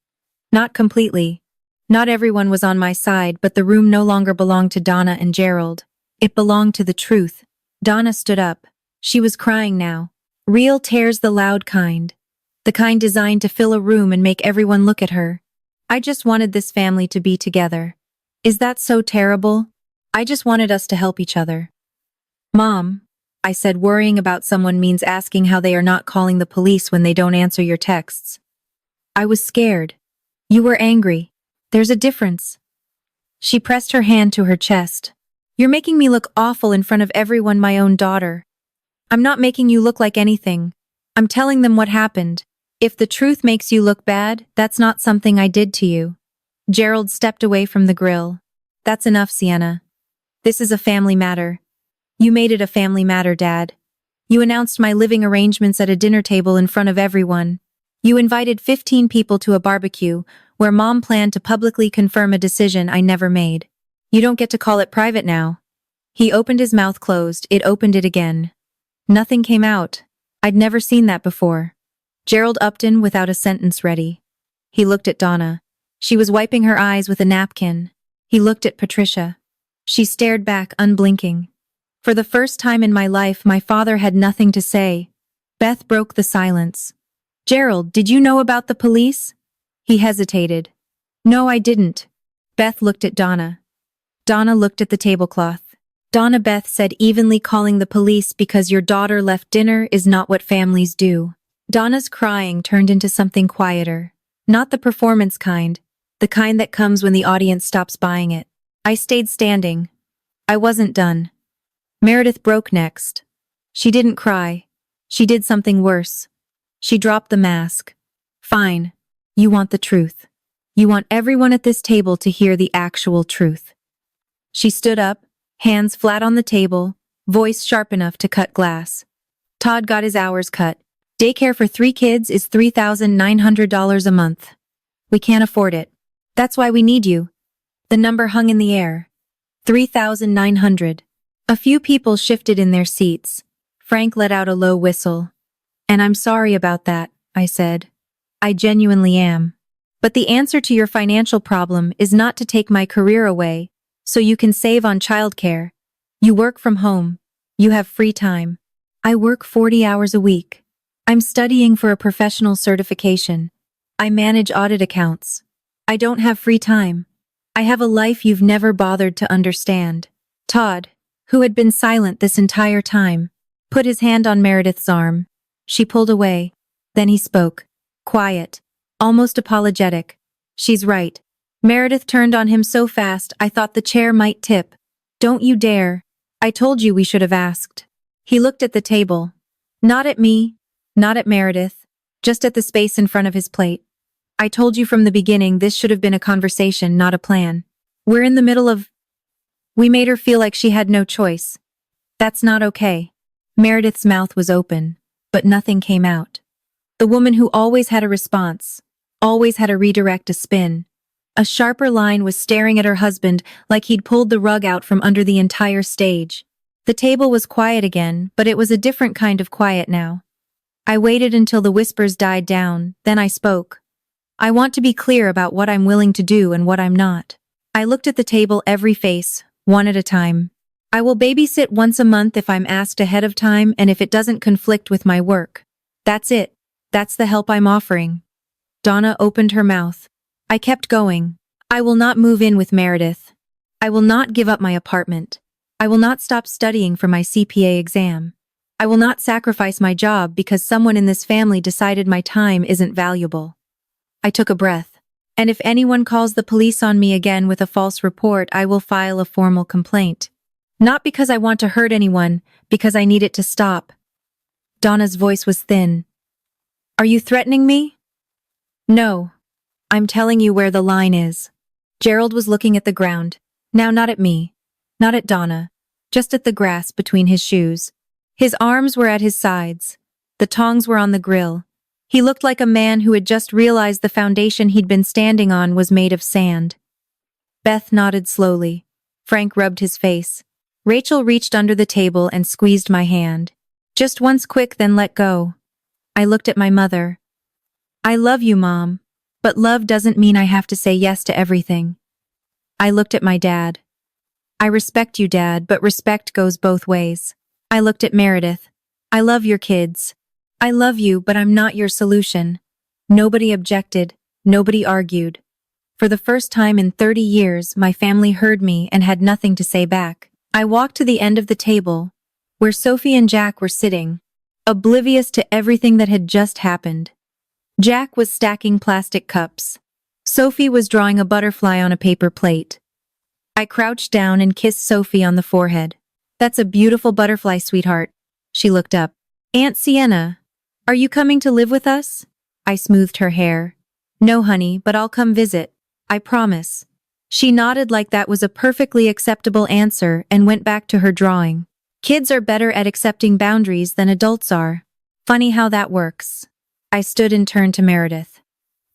Not completely. Not everyone was on my side, but the room no longer belonged to Donna and Gerald. It belonged to the truth. Donna stood up. She was crying now. Real tears, the loud kind. The kind designed to fill a room and make everyone look at her. I just wanted this family to be together. Is that so terrible? I just wanted us to help each other. Mom, I said, worrying about someone means asking how they are not calling the police when they don't answer your texts. I was scared. You were angry. There's a difference. She pressed her hand to her chest. You're making me look awful in front of everyone, my own daughter. I'm not making you look like anything. I'm telling them what happened. If the truth makes you look bad, that's not something I did to you. Gerald stepped away from the grill. That's enough, Sienna. This is a family matter. You made it a family matter, Dad. You announced my living arrangements at a dinner table in front of everyone. You invited 15 people to a barbecue where Mom planned to publicly confirm a decision I never made. You don't get to call it private now. He opened his mouth, closed, it opened it again. Nothing came out. I'd never seen that before. Gerald Upton without a sentence ready. He looked at Donna. She was wiping her eyes with a napkin. He looked at Patricia. She stared back, unblinking. For the first time in my life, my father had nothing to say. Beth broke the silence. Gerald, did you know about the police? He hesitated. No, I didn't. Beth looked at Donna. Donna looked at the tablecloth. Donna, Beth said evenly, calling the police because your daughter left dinner is not what families do. Donna's crying turned into something quieter. Not the performance kind. The kind that comes when the audience stops buying it. I stayed standing. I wasn't done. Meredith broke next. She didn't cry. She did something worse. She dropped the mask. Fine. You want the truth. You want everyone at this table to hear the actual truth. She stood up, hands flat on the table, voice sharp enough to cut glass. Todd got his hours cut. Daycare for 3 kids is $3,900 a month. We can't afford it. That's why we need you. The number hung in the air. 3,900. A few people shifted in their seats. Frank let out a low whistle. And I'm sorry about that, I said. I genuinely am. But the answer to your financial problem is not to take my career away, so you can save on childcare. You work from home. You have free time. I work 40 hours a week. I'm studying for a professional certification. I manage audit accounts. I don't have free time. I have a life you've never bothered to understand. Todd, who had been silent this entire time, put his hand on Meredith's arm. She pulled away. Then he spoke. Quiet. Almost apologetic. She's right. Meredith turned on him so fast I thought the chair might tip. Don't you dare. I told you we should have asked. He looked at the table. Not at me. Not at Meredith. Just at the space in front of his plate. I told you from the beginning this should have been a conversation, not a plan. We're in the middle of... We made her feel like she had no choice. That's not okay. Meredith's mouth was open, but nothing came out. The woman who always had a response, always had a redirect, a spin. A sharper line was staring at her husband like he'd pulled the rug out from under the entire stage. The table was quiet again, but it was a different kind of quiet now. I waited until the whispers died down, then I spoke. I want to be clear about what I'm willing to do and what I'm not. I looked at the table, every face, one at a time. I will babysit once a month if I'm asked ahead of time and if it doesn't conflict with my work. That's it. That's the help I'm offering. Donna opened her mouth. I kept going. I will not move in with Meredith. I will not give up my apartment. I will not stop studying for my CPA exam. I will not sacrifice my job because someone in this family decided my time isn't valuable. I took a breath. And if anyone calls the police on me again with a false report, I will file a formal complaint. Not because I want to hurt anyone, because I need it to stop. Donna's voice was thin. Are you threatening me? No. I'm telling you where the line is. Gerald was looking at the ground. Now not at me. Not at Donna. Just at the grass between his shoes. His arms were at his sides. The tongs were on the grill. He looked like a man who had just realized the foundation he'd been standing on was made of sand. Beth nodded slowly. Frank rubbed his face. Rachel reached under the table and squeezed my hand. Just once quick, then let go. I looked at my mother. I love you, Mom. But love doesn't mean I have to say yes to everything. I looked at my dad. I respect you, Dad, but respect goes both ways. I looked at Meredith. I love your kids. I love you, but I'm not your solution. Nobody objected. Nobody argued. For the first time in 30 years, my family heard me and had nothing to say back. I walked to the end of the table, where Sophie and Jack were sitting, oblivious to everything that had just happened. Jack was stacking plastic cups. Sophie was drawing a butterfly on a paper plate. I crouched down and kissed Sophie on the forehead. That's a beautiful butterfly, sweetheart. She looked up. Aunt Sienna, are you coming to live with us? I smoothed her hair. No, honey, but I'll come visit. I promise. She nodded like that was a perfectly acceptable answer and went back to her drawing. Kids are better at accepting boundaries than adults are. Funny how that works. I stood and turned to Meredith.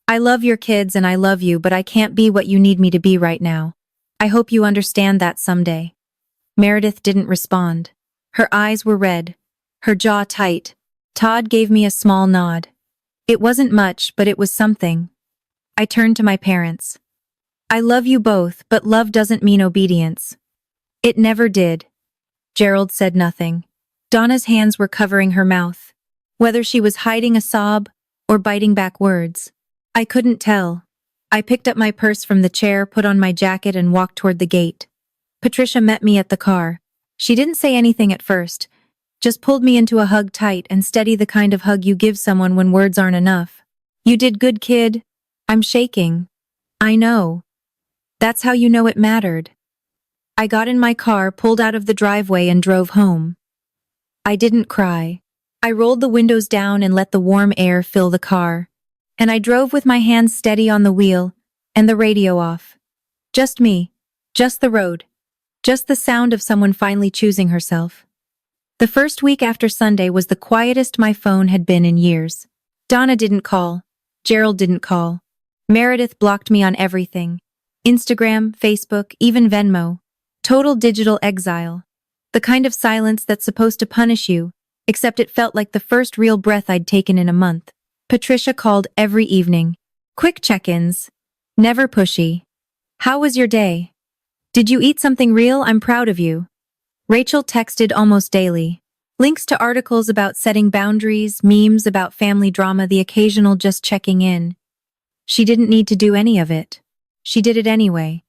I love your kids and I love you, but I can't be what you need me to be right now. I hope you understand that someday. Meredith didn't respond. Her eyes were red, her jaw tight. Todd gave me a small nod. It wasn't much, but it was something. I turned to my parents. I love you both, but love doesn't mean obedience. It never did. Gerald said nothing. Donna's hands were covering her mouth. Whether she was hiding a sob or biting back words, I couldn't tell. I picked up my purse from the chair, put on my jacket, and walked toward the gate. Patricia met me at the car. She didn't say anything at first, just pulled me into a hug, tight and steady, the kind of hug you give someone when words aren't enough. You did good, kid. I'm shaking. I know. That's how you know it mattered. I got in my car, pulled out of the driveway, and drove home. I didn't cry. I rolled the windows down and let the warm air fill the car. And I drove with my hands steady on the wheel and the radio off. Just me. Just the road. Just the sound of someone finally choosing herself. The first week after Sunday was the quietest my phone had been in years. Donna didn't call. Gerald didn't call. Meredith blocked me on everything. Instagram, Facebook, even Venmo. Total digital exile. The kind of silence that's supposed to punish you, except it felt like the first real breath I'd taken in a month. Patricia called every evening. Quick check-ins. Never pushy. How was your day? Did you eat something real? I'm proud of you. Rachel texted almost daily. Links to articles about setting boundaries, memes about family drama, the occasional just checking in. She didn't need to do any of it. She did it anyway.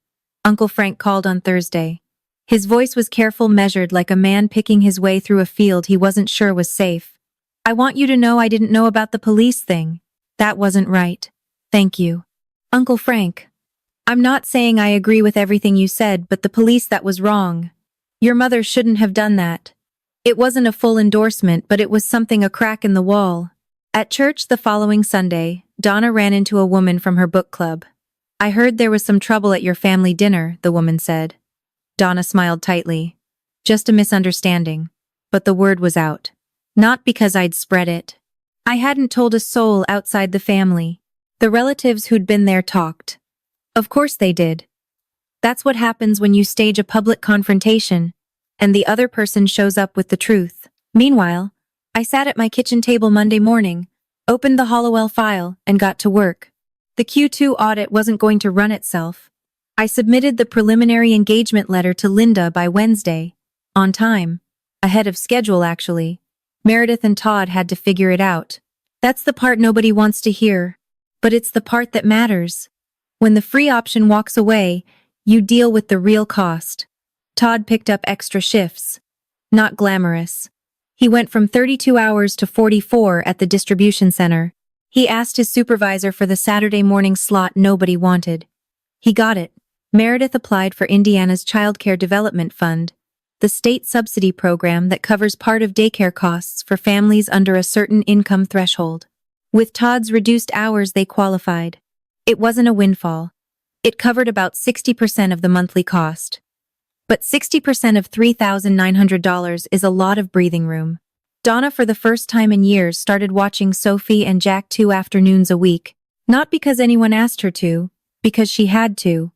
Uncle Frank called on Thursday. His voice was careful, measured, like a man picking his way through a field he wasn't sure was safe. I want you to know I didn't know about the police thing. That wasn't right. Thank you. Uncle Frank. I'm not saying I agree with everything you said, but the police, that was wrong. Your mother shouldn't have done that. It wasn't a full endorsement, but it was something, a crack in the wall. At church the following Sunday, Donna ran into a woman from her book club. I heard there was some trouble at your family dinner, the woman said. Donna smiled tightly. Just a misunderstanding. But the word was out. Not because I'd spread it. I hadn't told a soul outside the family. The relatives who'd been there talked. Of course they did. That's what happens when you stage a public confrontation, and the other person shows up with the truth. Meanwhile, I sat at my kitchen table Monday morning, opened the Hollowell file, and got to work. The Q2 audit wasn't going to run itself. I submitted the preliminary engagement letter to Linda by Wednesday. On time. Ahead of schedule, actually. Meredith and Todd had to figure it out. That's the part nobody wants to hear. But it's the part that matters. When the free option walks away, you deal with the real cost. Todd picked up extra shifts. Not glamorous. He went from 32 hours to 44 at the distribution center. He asked his supervisor for the Saturday morning slot nobody wanted. He got it. Meredith applied for Indiana's Child Care Development Fund, the state subsidy program that covers part of daycare costs for families under a certain income threshold. With Todd's reduced hours, they qualified. It wasn't a windfall. It covered about 60% of the monthly cost. But 60% of $3,900 is a lot of breathing room. Donna, for the first time in years, started watching Sophie and Jack 2 afternoons a week, not because anyone asked her to, because she had to.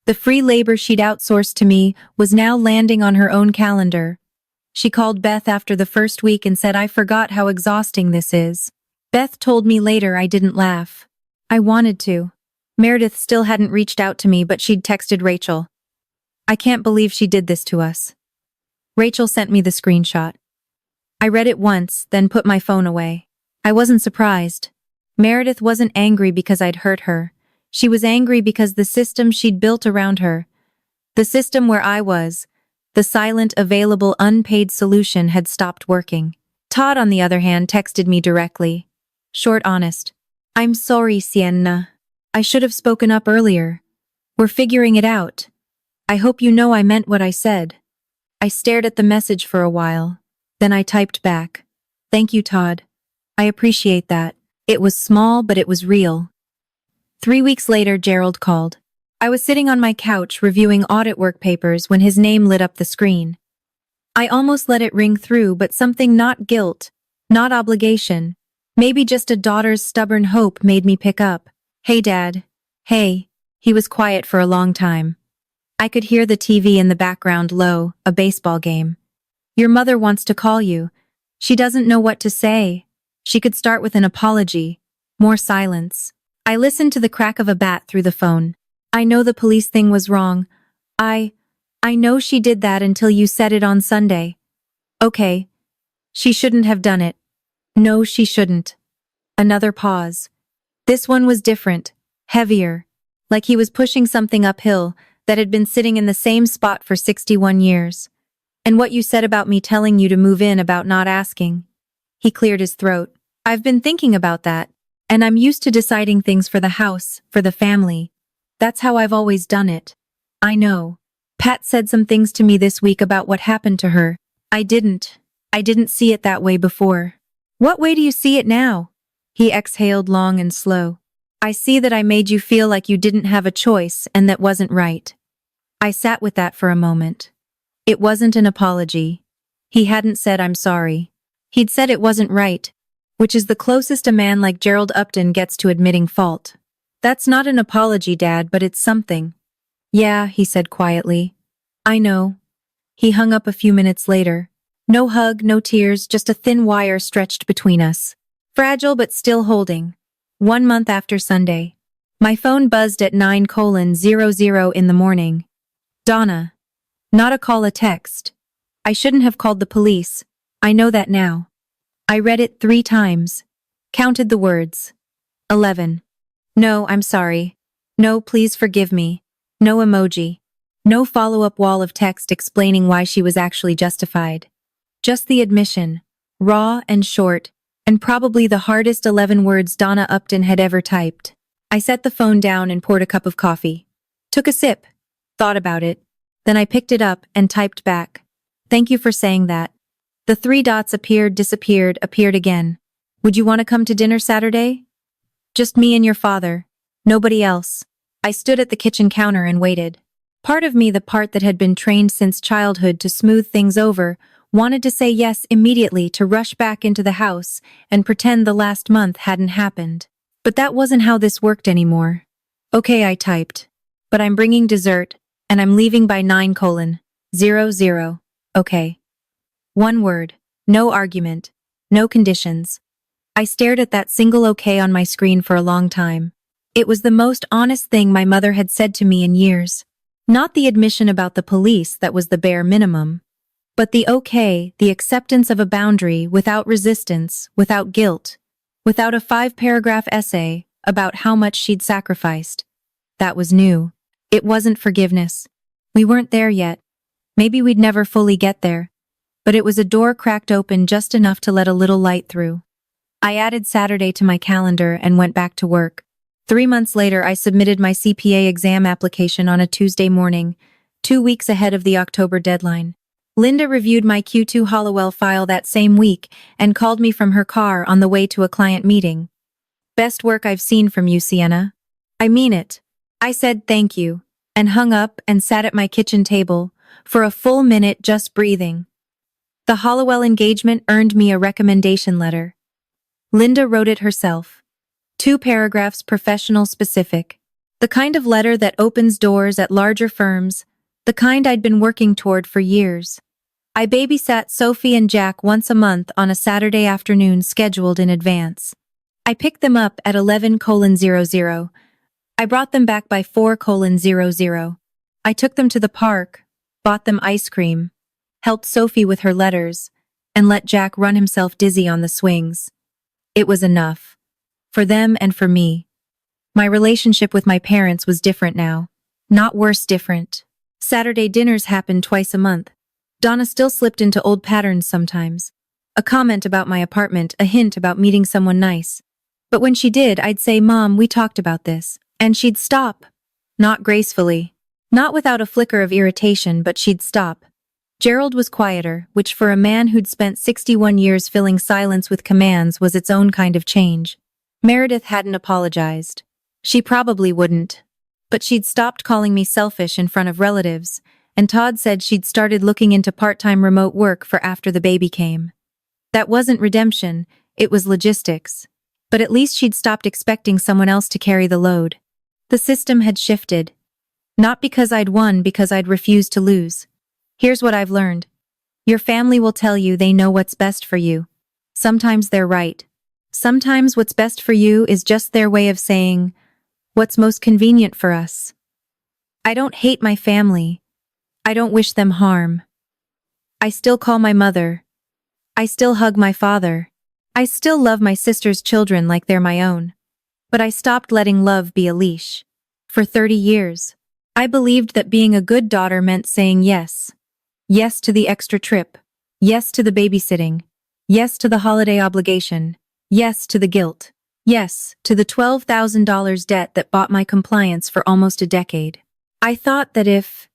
The free labor she'd outsourced to me was now landing on her own calendar. She called Beth after the first week and said, I forgot how exhausting this is. Beth told me later I didn't laugh. I wanted to. Meredith still hadn't reached out to me, but she'd texted Rachel. I can't believe she did this to us. Rachel sent me the screenshot. I read it once, then put my phone away. I wasn't surprised. Meredith wasn't angry because I'd hurt her. She was angry because the system she'd built around her, the system where I was, the silent, available, unpaid solution, had stopped working. Todd, on the other hand, texted me directly. Short, honest. I'm sorry, Sienna. I should have spoken up earlier. We're figuring it out. I hope you know I meant what I said. I stared at the message for a while. Then I typed back. Thank you, Todd. I appreciate that. It was small, but it was real. 3 weeks later, Gerald called. I was sitting on my couch reviewing audit work papers when his name lit up the screen. I almost let it ring through, but something, not guilt, not obligation, maybe just a daughter's stubborn hope, made me pick up. Hey, Dad. Hey. He was quiet for a long time. I could hear the TV in the background, low, a baseball game. Your mother wants to call you. She doesn't know what to say. She could start with an apology. More silence. I listened to the crack of a bat through the phone. I know the police thing was wrong. I know she did that until you said it on Sunday. Okay. She shouldn't have done it. No, she shouldn't. Another pause. This one was different, heavier, like he was pushing something uphill that had been sitting in the same spot for 61 years. And what you said about me telling you to move in, about not asking. He cleared his throat. I've been thinking about that. And I'm used to deciding things for the house, for the family. That's how I've always done it. I know. Pat said some things to me this week about what happened to her. I didn't see it that way before. What way do you see it now? He exhaled long and slow. I see that I made you feel like you didn't have a choice, and that wasn't right. I sat with that for a moment. It wasn't an apology. He hadn't said I'm sorry. He'd said it wasn't right. Which is the closest a man like Gerald Upton gets to admitting fault. That's not an apology, Dad, but it's something. Yeah, he said quietly. I know. He hung up a few minutes later. No hug, no tears, just a thin wire stretched between us. Fragile but still holding. 1 month after Sunday. My phone buzzed at 9:00 in the morning. Donna. Not a call, a text. I shouldn't have called the police. I know that now. I read it 3 times. Counted the words. 11. No, I'm sorry. No, please forgive me. No emoji. No follow-up wall of text explaining why she was actually justified. Just the admission. Raw and short, and probably the hardest 11 words Donna Upton had ever typed. I set the phone down and poured a cup of coffee. Took a sip. Thought about it. Then I picked it up and typed back. Thank you for saying that. The 3 dots appeared, disappeared, appeared again. Would you want to come to dinner Saturday? Just me and your father. Nobody else. I stood at the kitchen counter and waited. Part of me, the part that had been trained since childhood to smooth things over, wanted to say yes immediately, to rush back into the house and pretend the last month hadn't happened. But that wasn't how this worked anymore. Okay, I typed. But I'm bringing dessert, and I'm leaving by 9:00. Okay. 1 word. No argument. No conditions. I stared at that single okay on my screen for a long time. It was the most honest thing my mother had said to me in years. Not the admission about the police that was the bare minimum, but the okay, the acceptance of a boundary without resistance, without guilt, without a 5-paragraph essay about how much she'd sacrificed. That was new. It wasn't forgiveness. We weren't there yet. Maybe we'd never fully get there. But it was a door cracked open just enough to let a little light through. I added Saturday to my calendar and went back to work. 3 months later, I submitted my CPA exam application on a Tuesday morning, 2 weeks ahead of the October deadline. Linda reviewed my Q2 Hollowell file that same week and called me from her car on the way to a client meeting. Best work I've seen from you, Sienna. I mean it. I said thank you, and hung up and sat at my kitchen table for a full minute just breathing. The Hollowell engagement earned me a recommendation letter. Linda wrote it herself. 2 paragraphs, professional specific. The kind of letter that opens doors at larger firms, the kind I'd been working toward for years. I babysat Sophie and Jack once a month on a Saturday afternoon scheduled in advance. I picked them up at 11:00. I brought them back by 4:00. I took them to the park, bought them ice cream, helped Sophie with her letters, and let Jack run himself dizzy on the swings. It was enough. For them and for me. My relationship with my parents was different now. Not worse, different. Saturday dinners happened twice a month. Donna still slipped into old patterns sometimes. A comment about my apartment, a hint about meeting someone nice. But when she did, I'd say, "Mom, we talked about this." And she'd stop. Not gracefully. Not without a flicker of irritation, but she'd stop. Gerald was quieter, which for a man who'd spent 61 years filling silence with commands was its own kind of change. Meredith hadn't apologized. She probably wouldn't. But she'd stopped calling me selfish in front of relatives, and Todd said she'd started looking into part-time remote work for after the baby came. That wasn't redemption, it was logistics. But at least she'd stopped expecting someone else to carry the load. The system had shifted. Not because I'd won, because I'd refused to lose. Here's what I've learned. Your family will tell you they know what's best for you. Sometimes they're right. Sometimes what's best for you is just their way of saying, what's most convenient for us. I don't hate my family. I don't wish them harm. I still call my mother. I still hug my father. I still love my sister's children like they're my own. But I stopped letting love be a leash. For 30 years, I believed that being a good daughter meant saying yes. Yes to the extra trip. Yes to the babysitting. Yes to the holiday obligation. Yes to the guilt. Yes to the $12,000 debt that bought my compliance for almost a decade. I thought that if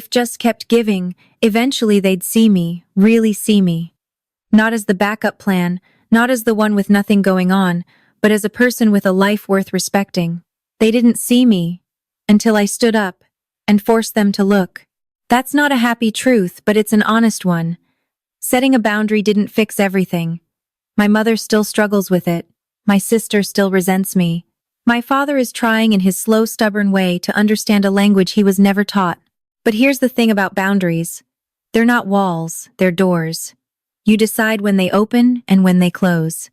just kept giving, eventually they'd see me, really see me. Not as the backup plan, not as the one with nothing going on, but as a person with a life worth respecting. They didn't see me until I stood up and forced them to look. That's not a happy truth, but it's an honest one. Setting a boundary didn't fix everything. My mother still struggles with it. My sister still resents me. My father is trying in his slow, stubborn way to understand a language he was never taught. But here's the thing about boundaries. They're not walls, they're doors. You decide when they open and when they close.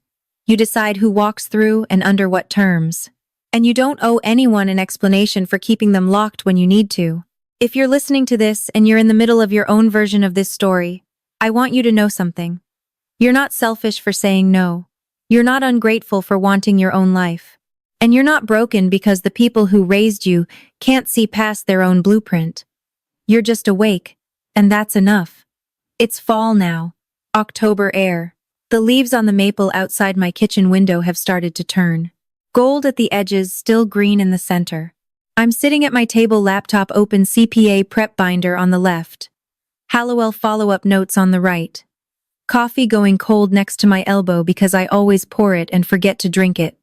You decide who walks through and under what terms. And you don't owe anyone an explanation for keeping them locked when you need to. If you're listening to this and you're in the middle of your own version of this story, I want you to know something. You're not selfish for saying no. You're not ungrateful for wanting your own life. And you're not broken because the people who raised you can't see past their own blueprint. You're just awake, and that's enough. It's fall now. October air. The leaves on the maple outside my kitchen window have started to turn. Gold at the edges, still green in the center. I'm sitting at my table, laptop open, CPA prep binder on the left. Hallowell follow-up notes on the right. Coffee going cold next to my elbow because I always pour it and forget to drink it.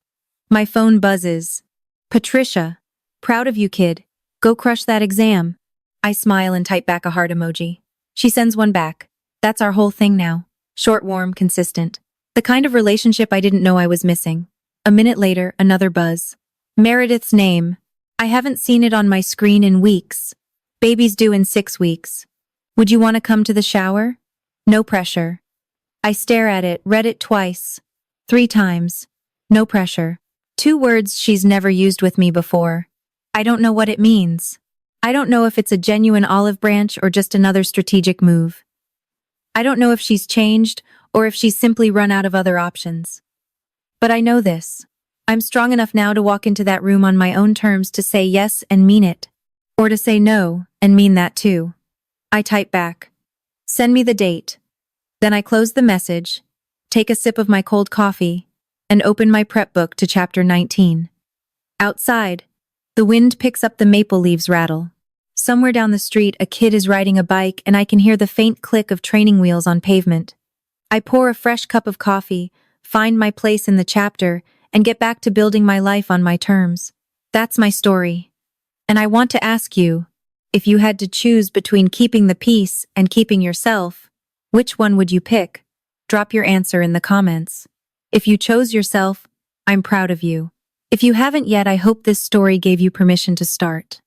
My phone buzzes. Patricia. Proud of you, kid. Go crush that exam. I smile and type back a heart emoji. She sends one back. That's our whole thing now. Short, warm, consistent. The kind of relationship I didn't know I was missing. A minute later, another buzz. Meredith's name. I haven't seen it on my screen in weeks. Baby's due in 6 weeks. Would you want to come to the shower? No pressure. I stare at it, read it twice. 3 times. No pressure. 2 words she's never used with me before. I don't know what it means. I don't know if it's a genuine olive branch or just another strategic move. I don't know if she's changed or if she's simply run out of other options. But I know this. I'm strong enough now to walk into that room on my own terms, to say yes and mean it. Or to say no and mean that too. I type back. Send me the date. Then I close the message, take a sip of my cold coffee, and open my prep book to chapter 19. Outside, the wind picks up the maple leaves rattle. Somewhere down the street, a kid is riding a bike and I can hear the faint click of training wheels on pavement. I pour a fresh cup of coffee, find my place in the chapter, and get back to building my life on my terms. That's my story. And I want to ask you, if you had to choose between keeping the peace and keeping yourself, which one would you pick? Drop your answer in the comments. If you chose yourself, I'm proud of you. If you haven't yet, I hope this story gave you permission to start.